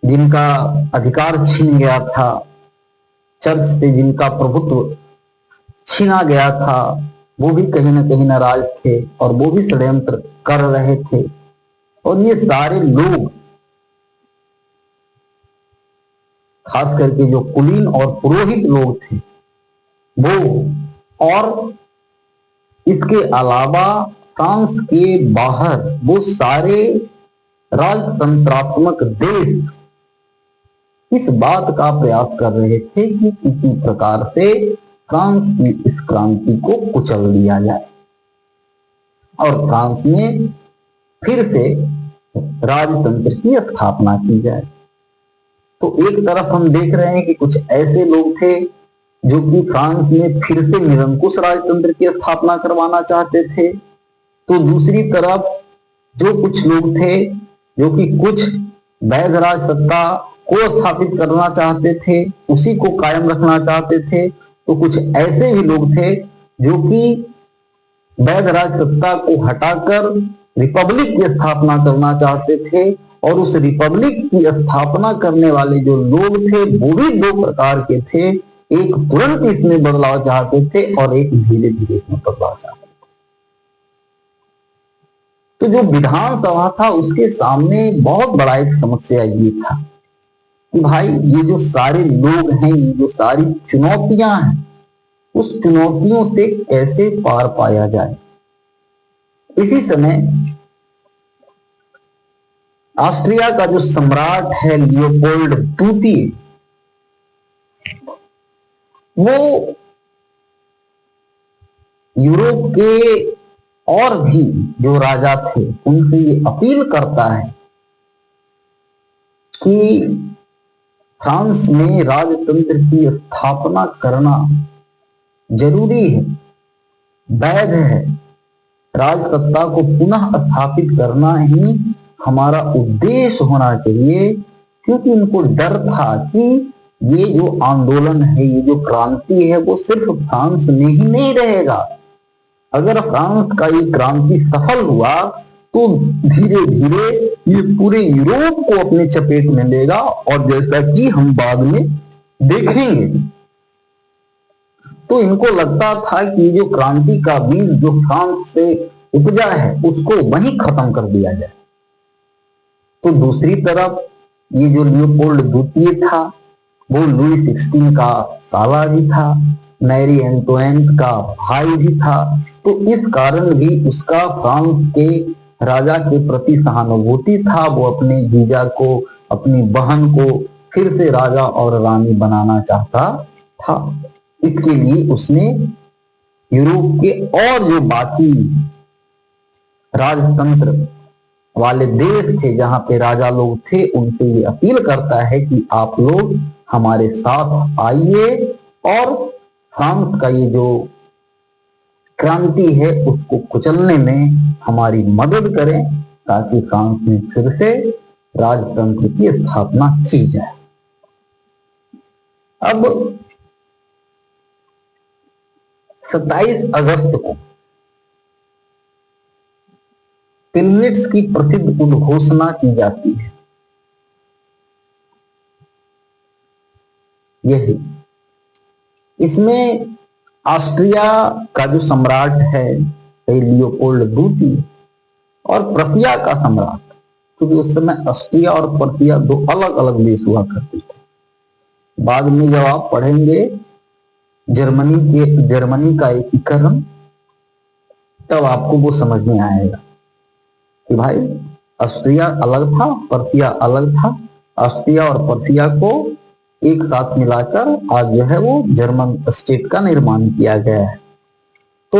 जिनका अधिकार छीन गया था, चर्च से जिनका प्रभुत्व छीना गया था, वो भी कहीं ना कहीं नाराज थे और वो भी षड्यंत्र कर रहे थे। और ये सारे लोग, खास करके जो कुलीन और पुरोहित लोग थे वो, और इसके अलावा फ्रांस के बाहर वो सारे राजतंत्रात्मक देश इस बात का प्रयास कर रहे थे कि किसी प्रकार से फ्रांस की इस क्रांति को कुचल दिया जाए और फ्रांस में फिर से राजतंत्र की स्थापना की जाए। तो एक तरफ हम देख रहे हैं कि कुछ ऐसे लोग थे जो कि फ्रांस में फिर से निरंकुश राजतंत्र की स्थापना करवाना चाहते थे, तो दूसरी तरफ जो कुछ लोग थे जो कि कुछ वैध राजसत्ता को स्थापित करना चाहते थे, उसी को कायम रखना चाहते थे। तो कुछ ऐसे भी लोग थे जो कि वैध राजसत्ता को हटाकर रिपब्लिक की स्थापना करना चाहते थे, और उस रिपब्लिक की स्थापना करने वाले जो लोग थे वो भी दो प्रकार के थे। एक तुरंत इसमें बदलाव चाहते थे और एक धीरे धीरे इसमें बदलाव चाहते थे। तो जो विधानसभा था उसके सामने बहुत बड़ा एक समस्या ये था कि भाई ये जो सारे लोग हैं, ये जो सारी चुनौतियां हैं, उस चुनौतियों से कैसे पार पाया जाए। इसी समय ऑस्ट्रिया का जो सम्राट है लियोपोल्ड द्वितीय, वो यूरोप के और भी जो राजा थे उनसे ये अपील करता है कि फ्रांस में राजतंत्र की स्थापना करना जरूरी है, वैध है। राजसत्ता को पुनः स्थापित करना ही हमारा उद्देश्य होना चाहिए, क्योंकि उनको डर था कि ये जो आंदोलन है, ये जो क्रांति है, वो सिर्फ फ्रांस में ही नहीं रहेगा। अगर फ्रांस का ये क्रांति सफल हुआ तो धीरे धीरे ये पूरे यूरोप को अपने चपेट में लेगा, और जैसा कि हम बाद में देखेंगे। तो इनको लगता था कि ये जो क्रांति का बीज जो फ्रांस से उपजा है उसको वहीं खत्म कर दिया जाए। तो दूसरी तरफ ये जो लियोपोल्ड द्वितीय था वो लुई 16 का साला भी था, मैरी एंटोइनेट का भाई भी था। तो इस कारण भी उसका फ्रांस के राजा के प्रति सहानुभूति था, वो अपने जीजा को, अपनी बहन को फिर से राजा और रानी बनाना चाहता था। इसके लिए उसने यूरोप के और जो बाकी राजतंत्र वाले देश थे, जहां पे राजा लोग थे, उनसे ये अपील करता है कि आप लोग हमारे साथ आइए और फ्रांस का ये जो क्रांति है उसको कुचलने में हमारी मदद करें, ताकि फ्रांस में फिर से राजतंत्र की स्थापना की जाए। अब 27 अगस्त को पिलनिट्स की प्रसिद्ध उद्घोषणा की जाती है। यही इसमें ऑस्ट्रिया का जो सम्राट है लियोपोल्ड द्वितीय और प्रसिया का सम्राट, क्योंकि उस समय ऑस्ट्रिया और प्रसिया दो अलग अलग देश हुआ करते थे। बाद में जब आप पढ़ेंगे जर्मनी का एकीकरण, तब आपको वो समझ में आएगा कि भाई ऑस्ट्रिया अलग था, पर्सिया अलग था। ऑस्ट्रिया और पर्सिया को एक साथ मिलाकर आज जो है वो जर्मन स्टेट का निर्माण किया गया है। तो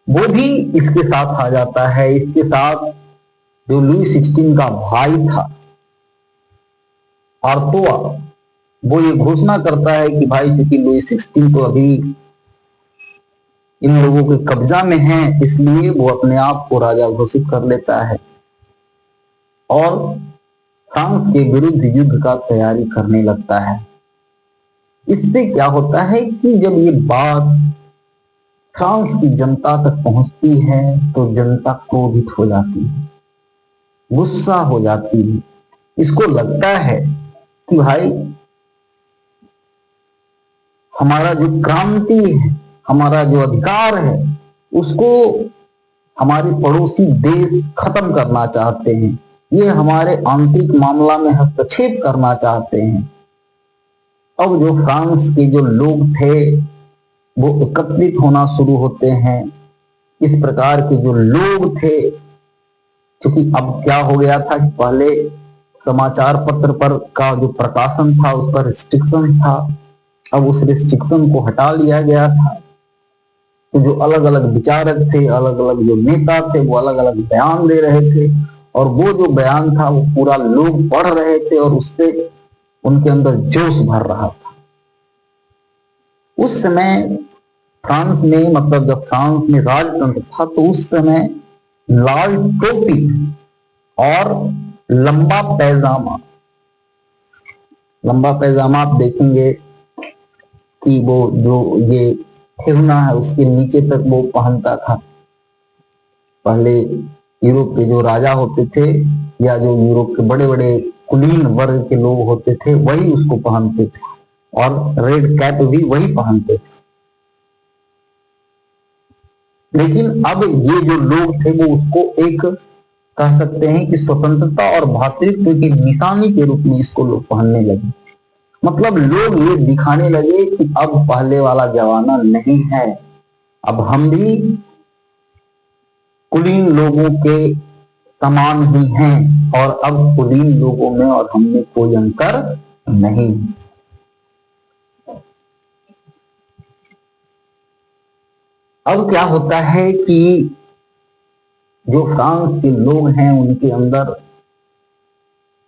वो भी इसके साथ आ जाता है। इसके साथ जो लुई 16 का भाई था आर्थोआ, वो ये घोषणा करता है कि भाई क्योंकि लुई 16 तो अभी इन लोगों के कब्जा में है, इसलिए वो अपने आप को राजा घोषित कर लेता है और फ्रांस के विरुद्ध युद्ध का तैयारी करने लगता है। इससे क्या होता है कि जब ये बात फ्रांस की जनता तक पहुंचती है तो जनता क्रोधित हो जाती है, गुस्सा हो जाती है। इसको लगता है कि भाई हमारा जो क्रांति है, हमारा जो अधिकार है, उसको हमारे पड़ोसी देश खत्म करना चाहते हैं, ये हमारे आंतरिक मामला में हस्तक्षेप करना चाहते हैं। अब जो फ्रांस के जो लोग थे वो एकत्रित होना शुरू होते हैं। इस प्रकार के जो लोग थे, क्योंकि अब क्या हो गया था कि पहले समाचार पत्र पर का जो प्रकाशन था उस पर रिस्ट्रिक्शन था, अब उस रिस्ट्रिक्शन को हटा लिया गया था। तो जो अलग अलग विचारक थे, अलग अलग जो नेता थे, वो अलग अलग बयान दे रहे थे और वो जो बयान था वो पूरा लोग पढ़ रहे थे और उससे उनके अंदर जोश भर रहा था। उस समय फ्रांस में, मतलब जब फ्रांस में राजतंत्र था, तो उस समय लाल टोपी और लंबा पैजामा आप देखेंगे कि वो जो ये ठेहुना है उसके नीचे तक वो पहनता था। पहले यूरोप के जो राजा होते थे या जो यूरोप के बड़े बड़े कुलीन वर्ग के लोग होते थे वही उसको पहनते थे और रेड कैप भी वही पहनते थे। लेकिन अब ये जो लोग थे वो उसको एक कह सकते हैं कि स्वतंत्रता और भातृत्व की निशानी के रूप में इसको लोग पहनने लगे। मतलब लोग ये दिखाने लगे कि अब पहले वाला जमाना नहीं है, अब हम भी कुलीन लोगों के समान ही हैं और अब कुलीन लोगों में और हम में कोई अंतर नहीं। अब क्या होता है कि जो फ्रांस के लोग हैं उनके अंदर,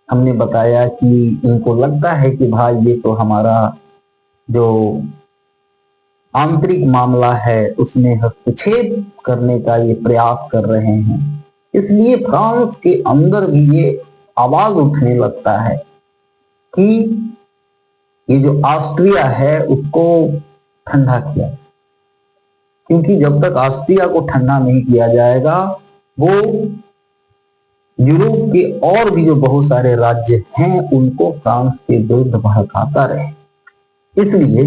हमने बताया कि इनको लगता है कि भाई ये तो हमारा जो आंतरिक मामला है उसमें हस्तक्षेप करने का ये प्रयास कर रहे हैं। इसलिए फ्रांस के अंदर भी ये आवाज उठने लगता है कि ये जो ऑस्ट्रिया है उसको ठंडा किया, क्योंकि जब तक ऑस्ट्रिया को ठंडा नहीं किया जाएगा वो यूरोप के और भी जो बहुत सारे राज्य हैं उनको फ्रांस के विरुद्ध भड़काता रहे। इसलिए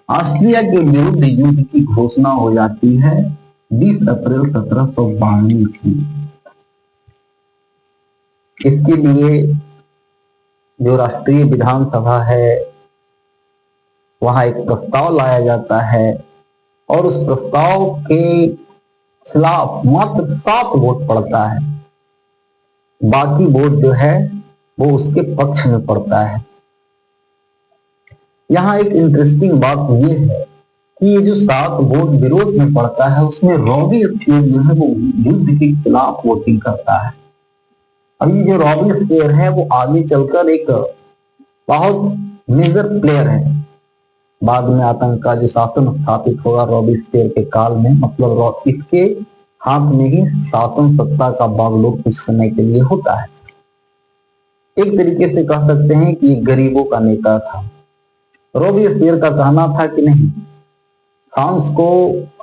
ऑस्ट्रिया के विरुद्ध युद्ध की घोषणा हो जाती है 20 अप्रैल 1792 की। इसके लिए जो राष्ट्रीय विधानसभा है वहां एक प्रस्ताव लाया जाता है और उस प्रस्ताव के खिलाफ मात्र 7 वोट पड़ता है, बाकी वोट जो है वो उसके पक्ष में पड़ता है। यहाँ एक इंटरेस्टिंग बात ये है कि ये जो 7 वोट विरोध में पड़ता है उसमें रॉबेस्पियर जो है वो युद्ध के खिलाफ वोटिंग करता है। अब ये जो रॉबेस्पियर है वो आगे चलकर एक बहुत मेजर प्लेयर है। बाद में आतंक का जो शासन स्थापित होगा रॉबेस्पियर के काल में, मतलब इसके हाथ में ही शासन सत्ता का बागडोर कुछ समय के लिए होता है। एक तरीके से कह सकते हैं कि गरीबों का नेता था। रॉबेस्पियर का कहना था कि नहीं, फ्रांस को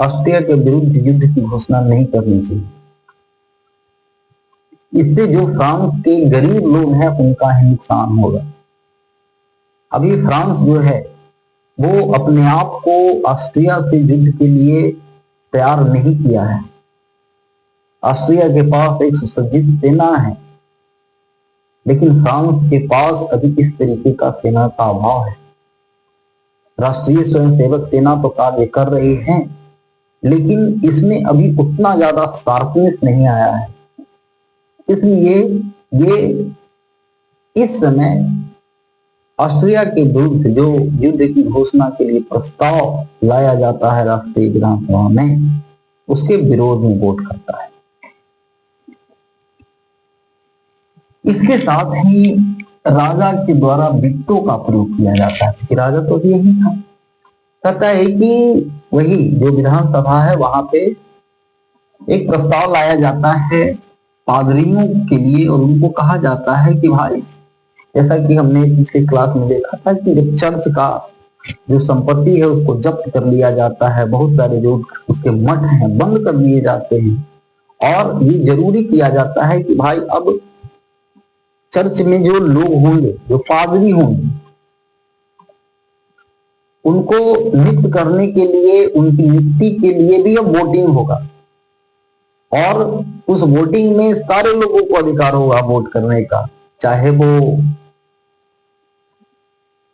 ऑस्ट्रिया के विरुद्ध युद्ध की घोषणा नहीं करनी चाहिए, इससे जो फ्रांस के गरीब लोग हैं उनका ही नुकसान होगा। अभी फ्रांस जो है वो अपने आप को ऑस्ट्रिया से युद्ध के लिए तैयार नहीं किया है। ऑस्ट्रिया के पास एक सुसज्जित सेना है, लेकिन फ्रांस के पास अभी इस तरीके का सेना का अभाव है। राष्ट्रीय स्वयंसेवक सेना तो कार्य कर रही है, लेकिन इसमें अभी उतना ज्यादा शार्पनेस नहीं आया है। इसलिए ये इस समय ऑस्ट्रिया के विरुद्ध जो युद्ध की घोषणा के लिए प्रस्ताव लाया जाता है राष्ट्रीय विधानसभा में, उसके विरोध में वोट करता है। इसके साथ ही राजा के द्वारा विटो का प्रयोग किया जाता है कि राजा तो यही था। कहता है कि वही जो विधानसभा है वहां पे एक प्रस्ताव लाया जाता है पादरियों के लिए, और उनको कहा जाता है कि भाई, जैसा कि हमने पिछले क्लास में देखा था कि जब चर्च का जो संपत्ति है उसको जब्त कर लिया जाता है, बहुत सारे जो उसके मठ हैं बंद कर दिए जाते हैं, और ये जरूरी किया जाता है कि भाई अब चर्च में जो लोग होंगे, जो पादरी होंगे, उनको नियुक्त करने के लिए, उनकी नियुक्ति के लिए भी अब वोटिंग होगा, और उस वोटिंग में सारे लोगों को अधिकार होगा वोट करने का, चाहे वो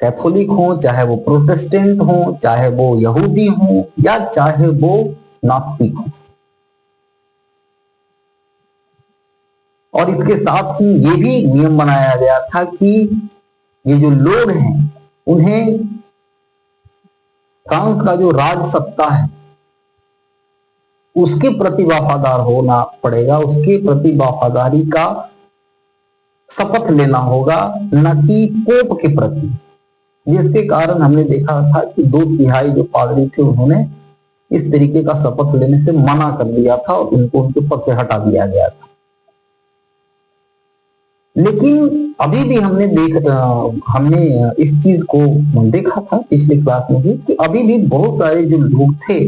कैथोलिक हो, चाहे वो प्रोटेस्टेंट हो, चाहे वो यहूदी हो, या चाहे वो नास्तिक हो। और इसके साथ ही ये भी नियम बनाया गया था कि ये जो लोग हैं उन्हें फ्रांस का जो राज सत्ता है उसके प्रति वफादार होना पड़ेगा, उसके प्रति वफादारी का शपथ लेना होगा, न कि पोप के प्रति। जिसके कारण हमने देखा था कि 2/3 जो पादरी थे उन्होंने इस तरीके का शपथ लेने से मना कर दिया था और उनको उनके पद से हटा दिया गया था। लेकिन अभी भी हमने इस चीज को देखा था पिछले क्लास में भी कि अभी भी बहुत सारे जो लोग थे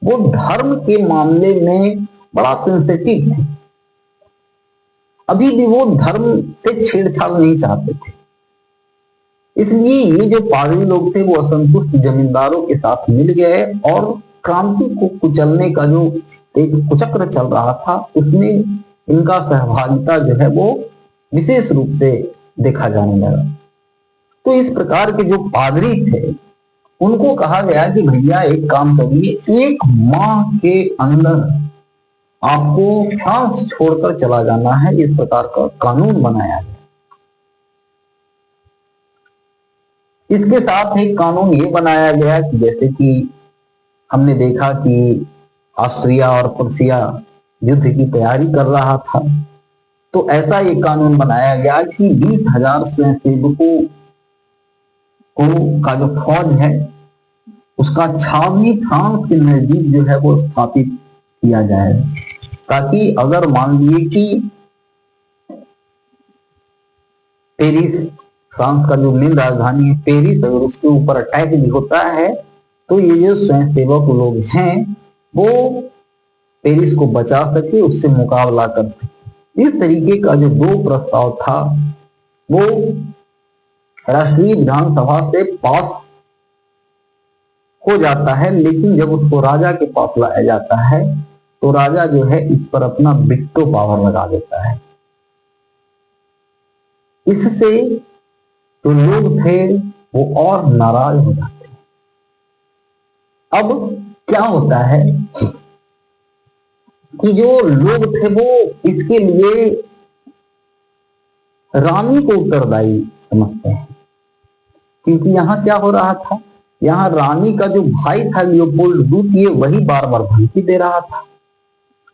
वो धर्म के मामले में बड़ा सेंसिटिव थे। अभी भी वो धर्म से छेड़छाड़ नहीं चाहते थे। इसलिए ये जो पादरी लोग थे वो असंतुष्ट जमींदारों के साथ मिल गए और क्रांति को कुचलने का जो एक कुचक्र चल रहा था उसमें इनका सहभागिता जो है वो विशेष रूप से देखा जाने लगा। तो इस प्रकार के जो पादरी थे उनको कहा गया कि भैया एक काम करिए, 1 माह के अंदर आपको फ्रांस छोड़कर चला जाना है। इस प्रकार का कानून बनाया गया। इसके साथ एक कानून ये बनाया गया कि जैसे कि हमने देखा कि ऑस्ट्रिया और प्रुसिया युद्ध की तैयारी कर रहा था, तो ऐसा एक कानून बनाया गया कि 20,000 स्वयंसेवकों को का जो फौज है उसका छावनी फ्रांस के नजदीक जो है वो स्थापित किया जाए, ताकि अगर मान लिए कि पेरिस, फ्रांस का जो मेन राजधानी है पेरिस, अगर उसके ऊपर अटैक भी होता है तो ये जो स्वयंसेवक लोग हैं वो पेरिस को बचा सके, उससे मुकाबला कर सके। इस तरीके का जो 2 प्रस्ताव था वो राष्ट्रीय विधानसभा से पास हो जाता है, लेकिन जब उसको राजा के पास लाया जाता है तो राजा जो है इस पर अपना विटो पावर लगा देता है। इससे जो लोग थे वो और नाराज हो जाते हैं। अब क्या होता है कि जो लोग थे वो इसके लिए रानी को उत्तरदायी समझते हैं, क्योंकि यहाँ क्या हो रहा था, यहाँ रानी का जो भाई था लियोपोल्ड द्वितीय वही बार बार धमकी दे रहा था,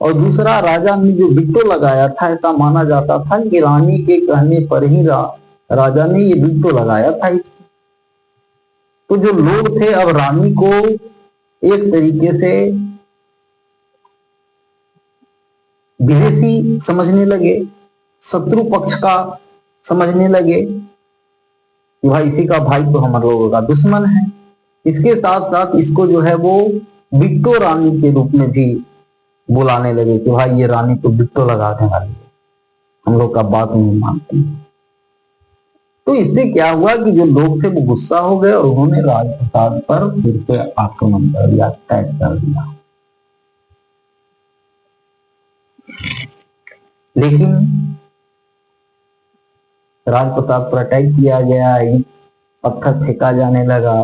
और दूसरा राजा ने जो वीटो लगाया था, ऐसा माना जाता था कि रानी के कहने पर ही राजा ने ये वीटो लगाया था। तो जो लोग थे अब रानी को एक तरीके से विदेशी समझने लगे, शत्रु पक्ष का समझने लगे कि भाई इसी का भाई तो हम लोगों का दुश्मन है। इसके साथ साथ इसको जो है वो बिट्टो रानी के रूप में भी बुलाने लगे कि भाई ये रानी तो बिट्टो लगाने वाली है, हम लोग का बात नहीं मानती। तो इससे क्या हुआ कि जो लोग थे वो गुस्सा हो गए और उन्होंने राजप्रसाद पर फिर से आक्रमण कर दिया, अटैक कर दिया। लेकिन राजप्रसाद पर अटैक किया गया, पत्थर फेंका जाने लगा,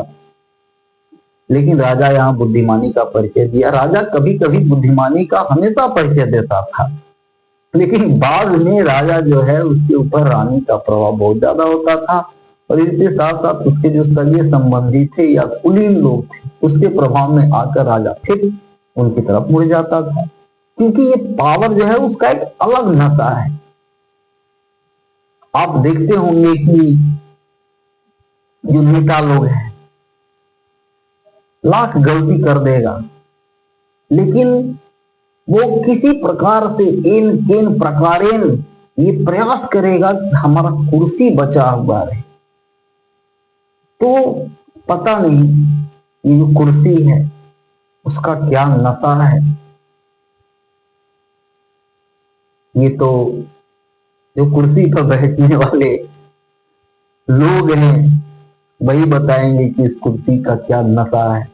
लेकिन राजा यहाँ बुद्धिमानी का परिचय दिया। राजा कभी कभी बुद्धिमानी का हमेशा परिचय देता था, लेकिन बाद में राजा जो है उसके ऊपर रानी का प्रभाव बहुत ज्यादा होता था, और इसके साथ साथ उसके जो सगे संबंधी थे या कुलीन लोग थे उसके प्रभाव में आकर राजा फिर उनकी तरफ मुड़ जाता था, क्योंकि ये पावर जो है उसका एक अलग नशा है। आप देखते होंगे कि जो नेता लोग हैं लाख गलती कर देगा, लेकिन वो किसी प्रकार से इन प्रकारेण ये प्रयास करेगा कि हमारा कुर्सी बचा हुआ रहे। तो पता नहीं ये जो कुर्सी है उसका क्या नशा है। ये तो जो कुर्सी पर बैठने वाले लोग हैं वही बताएंगे कि इस कुर्सी का क्या नशा है,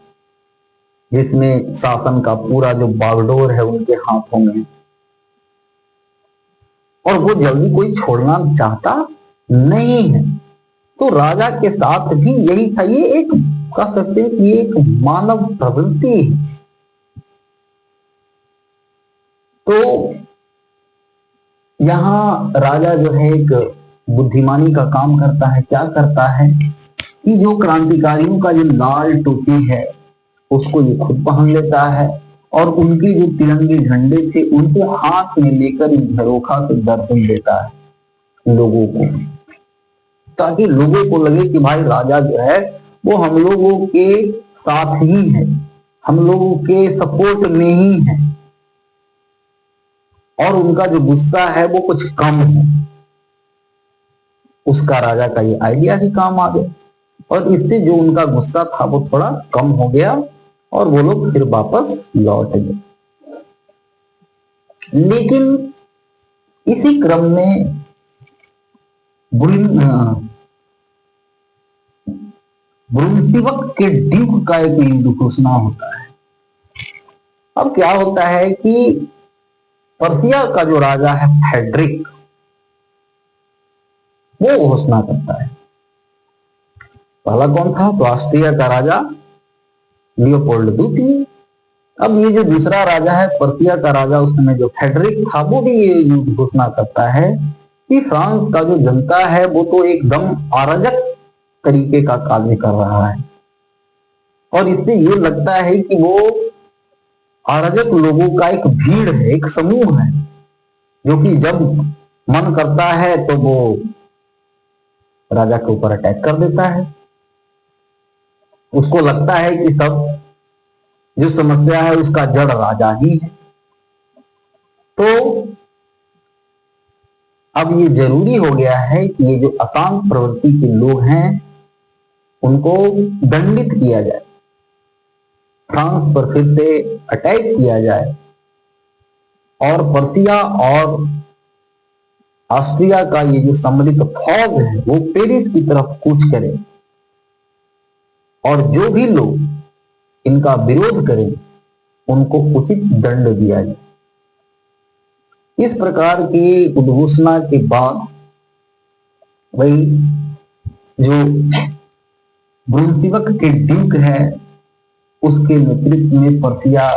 जिसमें शासन का पूरा जो बागडोर है उनके हाथों में, और वो जल्दी कोई छोड़ना चाहता नहीं है। तो राजा के साथ भी यही था। ये एक कह सकते हैं कि एक मानव प्रवृत्ति है। तो यहाँ राजा जो है एक बुद्धिमानी का काम करता है। क्या करता है कि जो क्रांतिकारियों का जो लाल टोपी है उसको ये खुद पहन लेता है, और उनके जो तिरंगे झंडे थे उनको हाथ में लेकर झरोखा से दर्शन देता है लोगों को, ताकि लोगों को लगे कि भाई राजा जो है वो हम लोगों के साथ ही है, हम लोगों के सपोर्ट में ही है, और उनका जो गुस्सा है वो कुछ कम है। उसका राजा का ये आइडिया ही काम आ गया, और इससे जो उनका गुस्सा था वो थोड़ा कम हो गया और वो लोग फिर वापस लौट गए। लेकिन इसी क्रम में ब्रुनसीबक के ड्यूक का एक युद्ध घोषणा होता है। अब क्या होता है कि पर्सिया का जो राजा है फ्रेडरिक, वो घोषणा करता है। पहला कौन था? तो ऑस्ट्रिया का राजा लियोपोल्ड द्वितीय। अब ये जो दूसरा राजा है पर्सिया का राजा उस समय जो फ्रेडरिक था, वो भी ये युद्ध घोषणा करता है कि फ्रांस का जो जनता है वो तो एकदम अराजक तरीके का कार्य कर रहा है, और इससे ये लगता है कि वो अराजक लोगों का एक भीड़ है, एक समूह है, जो कि जब मन करता है तो वो राजा के ऊपर अटैक कर देता है। उसको लगता है कि सब जो समस्या है उसका जड़ राजा ही है। तो अब ये जरूरी हो गया है कि ये जो अशांत प्रवृत्ति के लोग हैं उनको दंडित किया जाए, फ्रांस पर फिर से अटैक किया जाए, और पर्सिया और ऑस्ट्रिया का ये जो सम्मिलित फौज है वो पेरिस की तरफ कूच करे, और जो भी लोग इनका विरोध करें उनको उचित दंड दिया जाए। इस प्रकार की उद्घोषणा के बाद वही जो ब्रुनसीबक के ड्यूक है उसके नेतृत्व में पर्सिया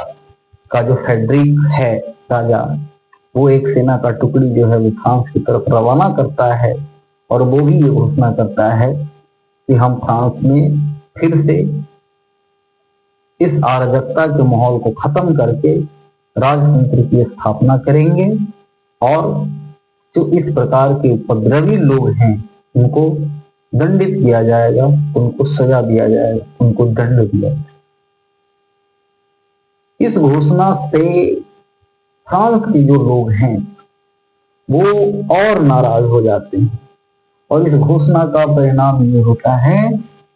का जो फ्रेडरिक है राजा वो एक सेना का टुकड़ी जो है वो फ्रांस की तरफ रवाना करता है और वो भी ये घोषणा करता है कि हम फ्रांस में फिर से इस अराजकता के माहौल को खत्म करके राजतंत्र की स्थापना करेंगे और जो इस प्रकार के उपद्रवी लोग हैं उनको दंडित किया जाएगा, उनको सजा दिया जाएगा, उनको दंड दिया जाएगा। इस घोषणा से फ्रांस के जो लोग हैं वो और नाराज हो जाते हैं और इस घोषणा का परिणाम ये होता है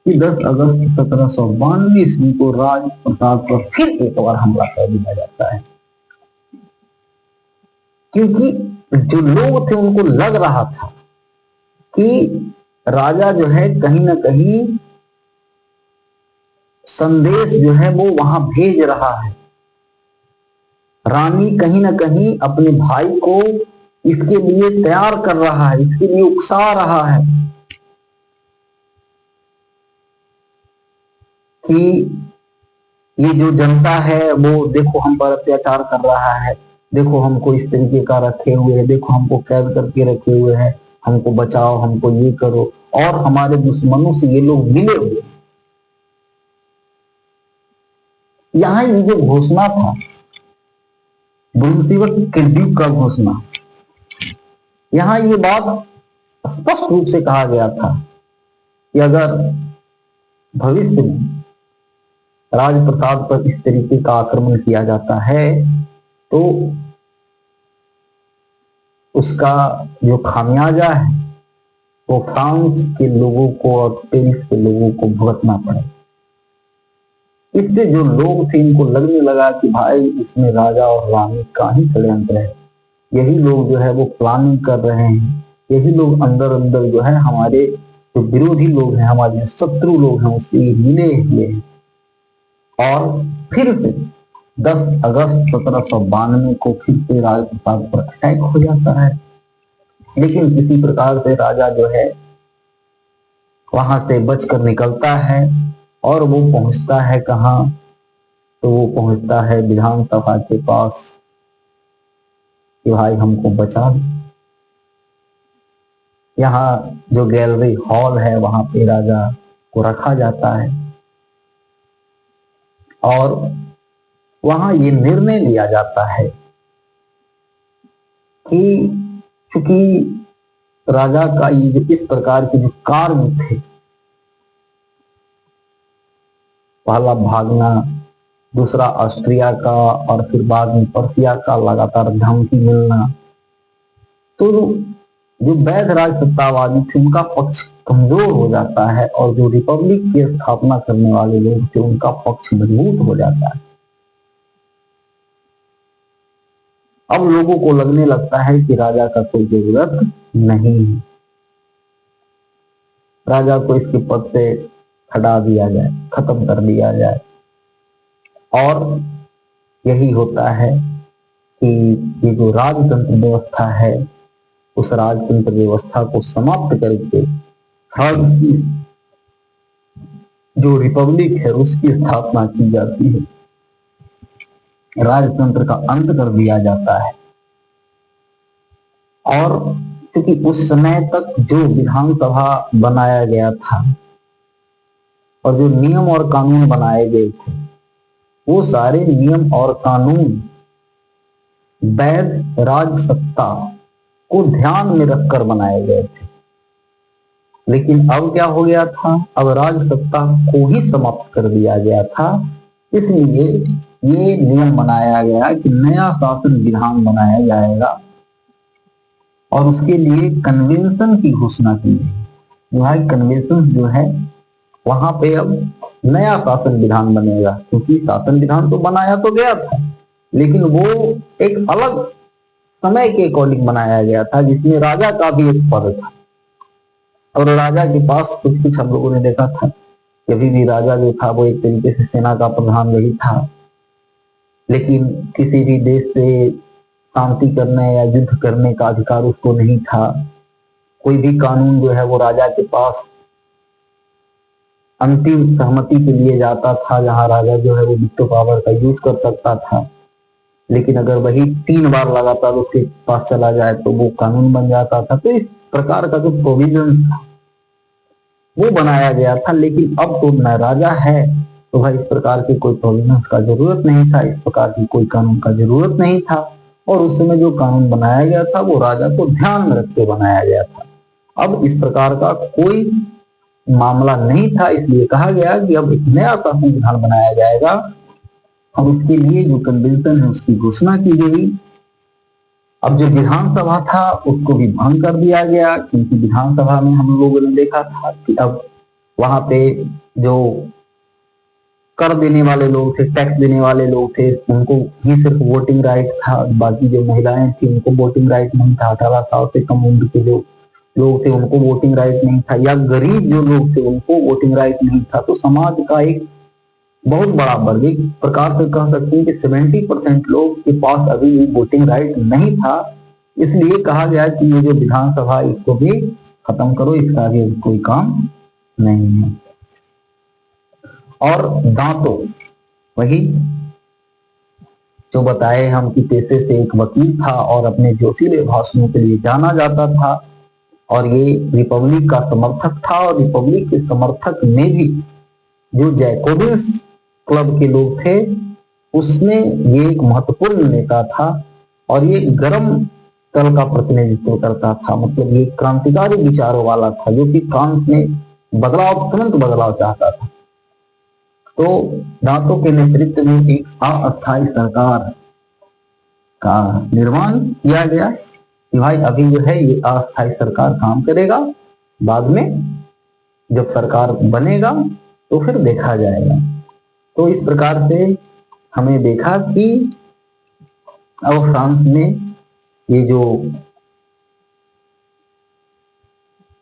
कि 10 अगस्त 1792 ईस्वी को राजप्रसाद पर फिर एक बार हमला कर दिया जाता है, क्योंकि जो लोग थे उनको लग रहा था कि राजा जो है कहीं ना कहीं संदेश जो है वो वहां भेज रहा है, रानी कहीं ना कहीं अपने भाई को इसके लिए तैयार कर रहा है, इसके लिए उकसा रहा है कि ये जो जनता है वो देखो हम पर अत्याचार कर रहा है, देखो हमको इस तरीके का रखे हुए है, देखो हमको कैद करके रखे हुए हैं, हमको बचाओ, हमको ये करो, और हमारे दुश्मनों से ये लोग मिले हुए। यहां ये जो घोषणा था ब्रुनसीवक के द्वीप का घोषणा, यहां ये बात स्पष्ट रूप से कहा गया था कि अगर भविष्य में राजप्रसाद पर इस तरीके का आक्रमण किया जाता है तो उसका जो खामियाजा है वो फ्रांस के लोगों को और पेरिस के लोगों को भुगतना पड़े। इससे जो लोग थे इनको लगने लगा कि भाई इसमें राजा और रानी का ही षड्यंत्र है, यही लोग जो है वो प्लानिंग कर रहे हैं, यही लोग अंदर अंदर जो है हमारे जो विरोधी लोग हैं, हमारे शत्रु लोग हैं उससे मिले हुए हैं। और फिर से 10 अगस्त 1792 को फिर से राजप्रसाद पर अटैक हो जाता है, लेकिन किसी प्रकार से राजा जो है वहां से बचकर निकलता है और वो पहुंचता है कहां, तो वो पहुंचता है विधानसभा के पास कि भाई हमको बचा दो। यहाँ जो गैलरी हॉल है वहां पे राजा को रखा जाता है और वहां ये निर्णय लिया जाता है कि चूंकि राजा का ये जो इस प्रकार के जो कार्य थे, पहला भागना, दूसरा ऑस्ट्रिया का और फिर बाद में पर्सिया का लगातार धमकी मिलना, तो जो वैध राज सत्तावादी थे उनका पक्ष कमजोर हो जाता है और जो रिपब्लिक की स्थापना करने वाले लोग थे उनका पक्ष मजबूत हो जाता है। अब लोगों को लगने लगता है कि राजा का कोई जरूरत नहीं है, राजा को इसके पद से हटा दिया जाए, खत्म कर दिया जाए। और यही होता है कि ये जो राजतंत्र व्यवस्था है उस राजतंत्र व्यवस्था को समाप्त करके फ्रांस जो रिपब्लिक है उसकी स्थापना की जाती है, राजतंत्र का अंत कर दिया जाता है। और क्योंकि उस समय तक जो विधानसभा बनाया गया था और जो नियम और कानून बनाए गए थे वो सारे नियम और कानून वैध राज सत्ता को ध्यान में रखकर बनाए गए थे, लेकिन अब क्या हो गया था, अब राज सत्ता को ही समाप्त कर दिया गया था। इसलिए ये नियम बनाया गया कि नया शासन विधान बनाया जाएगा और उसके लिए कन्वेंशन की घोषणा की गई। कन्वेंशन जो है वहां पे अब नया शासन विधान बनेगा, क्योंकि शासन विधान तो बनाया तो गया था लेकिन वो एक अलग समय के अकॉर्डिंग बनाया गया था जिसमें राजा का भी एक पद था और राजा के पास कुछ कुछ हम लोगों ने देखा था कि अभी भी राजा जो था वो एक तरीके से सेना का प्रधान नहीं था, लेकिन किसी भी देश से शांति करने या युद्ध करने का अधिकार उसको नहीं था। कोई भी कानून जो है वो राजा के पास अंतिम सहमति के लिए जाता था, जहां राजा जो है वो विटो पावर का यूज कर सकता था। लेकिन अगर वही 3 बार लगातार उसके पास चला जाए तो वो कानून बन जाता था। तो इस प्रकार का जो प्रोविजन था वो बनाया गया था। लेकिन अब तो न राजा है तो भाई इस प्रकार के कोई प्रोविजन का जरूरत नहीं था, इस प्रकार की कोई कानून का जरूरत नहीं था। और उस समय जो कानून बनाया गया था वो राजा को ध्यान में रख के बनाया गया था। अब इस प्रकार का कोई मामला नहीं था, इसलिए कहा गया कि अब एक नया संविधान बनाया जाएगा। अब उसके लिए जो कन्वेंशन है उसकी घोषणा की गई। अब जो विधानसभा था उसको भी भंग कर दिया गया, क्योंकि विधानसभा में हम लोगों ने देखा था कि अब वहां पे जो कर देने वाले लोग थे, टैक्स देने वाले लोग थे, उनको ही सिर्फ वोटिंग राइट था। बाकी जो महिलाएं थी उनको वोटिंग राइट नहीं था। 18 साल से कम उम्र के जो लोग थे उनको वोटिंग राइट नहीं था, या गरीब जो लोग थे उनको वोटिंग राइट नहीं था। तो समाज का एक बहुत बड़ा वर्ग, एक प्रकार से कह सकते हैं कि 70% लोग के पास अभी भी वोटिंग राइट नहीं था। इसलिए कहा गया कि ये जो विधानसभा है इसको भी खत्म करो, इसका आगे कोई काम नहीं है। और दांतों, वही जो बताए हम कि पेशे से एक वकील था और अपने जोशीले भाषणों के लिए जाना जाता था, और ये रिपब्लिक का समर्थक था। और रिपब्लिक के समर्थक में भी जो जैकोबिन्स क्लब के लोग थे उसमें ये एक महत्वपूर्ण नेता था, और ये गर्म दल का प्रतिनिधित्व करता था। मतलब ये क्रांतिकारी विचारों वाला था जो कि फ्रांस में बदलाव, तुरंत बदलाव चाहता था। तो दांतों के नेतृत्व में एक अस्थायी सरकार का निर्माण किया गया कि भाई अभी जो है ये अस्थायी सरकार काम करेगा, बाद में जब सरकार बनेगा तो फिर देखा जाएगा। तो इस प्रकार से हमें देखा कि अब फ्रांस में ये जो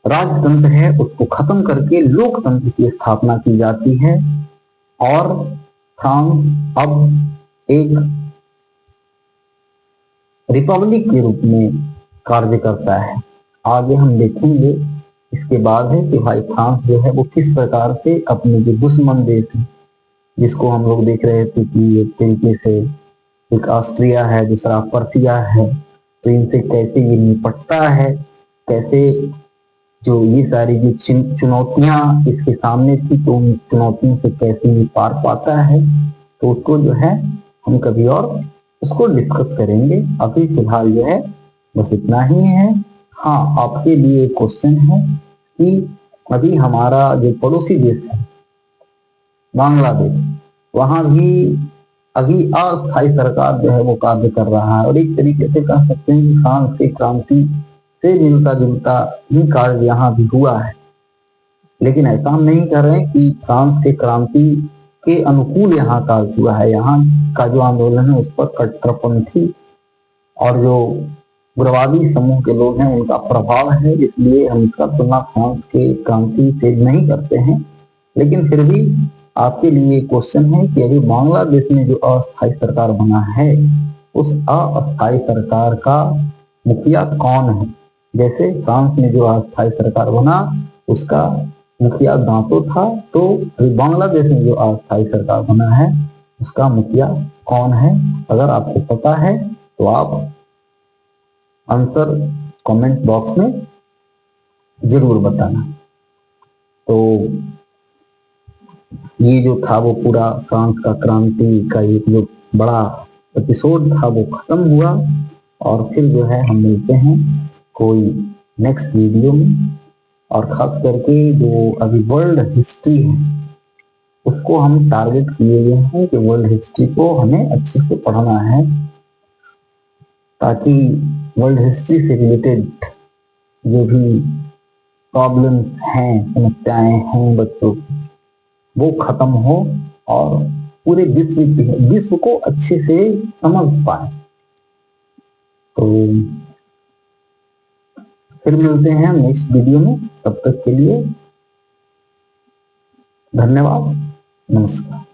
राजतंत्र है उसको खत्म करके लोकतंत्र की स्थापना की जाती है, और फ्रांस अब एक रिपब्लिक के रूप में कार्य करता है। आगे हम देखेंगे इसके बाद है कि भाई फ्रांस जो है वो किस प्रकार से अपने जो दुश्मन देश है, जिसको हम लोग देख रहे थे कि एक तरीके से एक ऑस्ट्रिया है, दूसरा पर्सिया है, तो इनसे कैसे ये निपटता है, कैसे जो ये सारी जो चुनौतियां इसके सामने थी तो उन चुनौतियों से कैसे ये पार पाता है, तो उसको जो है हम कभी और उसको डिस्कस करेंगे। अभी फिलहाल जो है बस इतना ही है। हाँ, आपके लिए एक क्वेश्चन है कि अभी हमारा जो पड़ोसी देश है बांग्लादेश, वहां भी अभी अस्थायी सरकार जो है वो कार्य कर रहा है, और एक तरीके से कह सकते हैं कि फ्रांस की क्रांति से मिलता जुलता ही कार्य यहाँ भी हुआ है। लेकिन ऐसा हम नहीं कर रहे हैं कि फ्रांस के क्रांति के अनुकूल यहाँ कार्य हुआ है। यहाँ का जो आंदोलन है उस पर कट्टरपंथी और जो उग्रवादी समूह के लोग हैं उनका प्रभाव है, इसलिए हम इसका तुलना फ्रांस के क्रांति से नहीं करते हैं। लेकिन फिर भी आपके लिए क्वेश्चन है कि अभी बांग्लादेश में जो अस्थायी सरकार बना है उस अस्थायी सरकार का मुखिया कौन है। जैसे फ्रांस में जो अस्थायी सरकार बना उसका मुखिया दांतो था, तो बांग्लादेश में जो अस्थायी सरकार बना है उसका मुखिया कौन है। अगर आपको पता है तो आप आंसर कमेंट बॉक्स में जरूर बताना। तो ये जो था वो पूरा फ्रांस का क्रांति का एक जो बड़ा एपिसोड था वो खत्म हुआ, और फिर जो है हम मिलते हैं कोई नेक्स्ट वीडियो में। और खास करके जो अभी वर्ल्ड हिस्ट्री है उसको हम टारगेट किए हुए हैं कि वर्ल्ड हिस्ट्री को हमें अच्छे से पढ़ना है, ताकि वर्ल्ड हिस्ट्री से रिलेटेड जो भी प्रॉब्लम्स हैं, समस्याएं हैं बच्चों की, वो खत्म हो और पूरे विश्व को अच्छे से समझ पाए। तो फिर मिलते हैं नेक्स्ट वीडियो में, तब तक के लिए धन्यवाद, नमस्कार।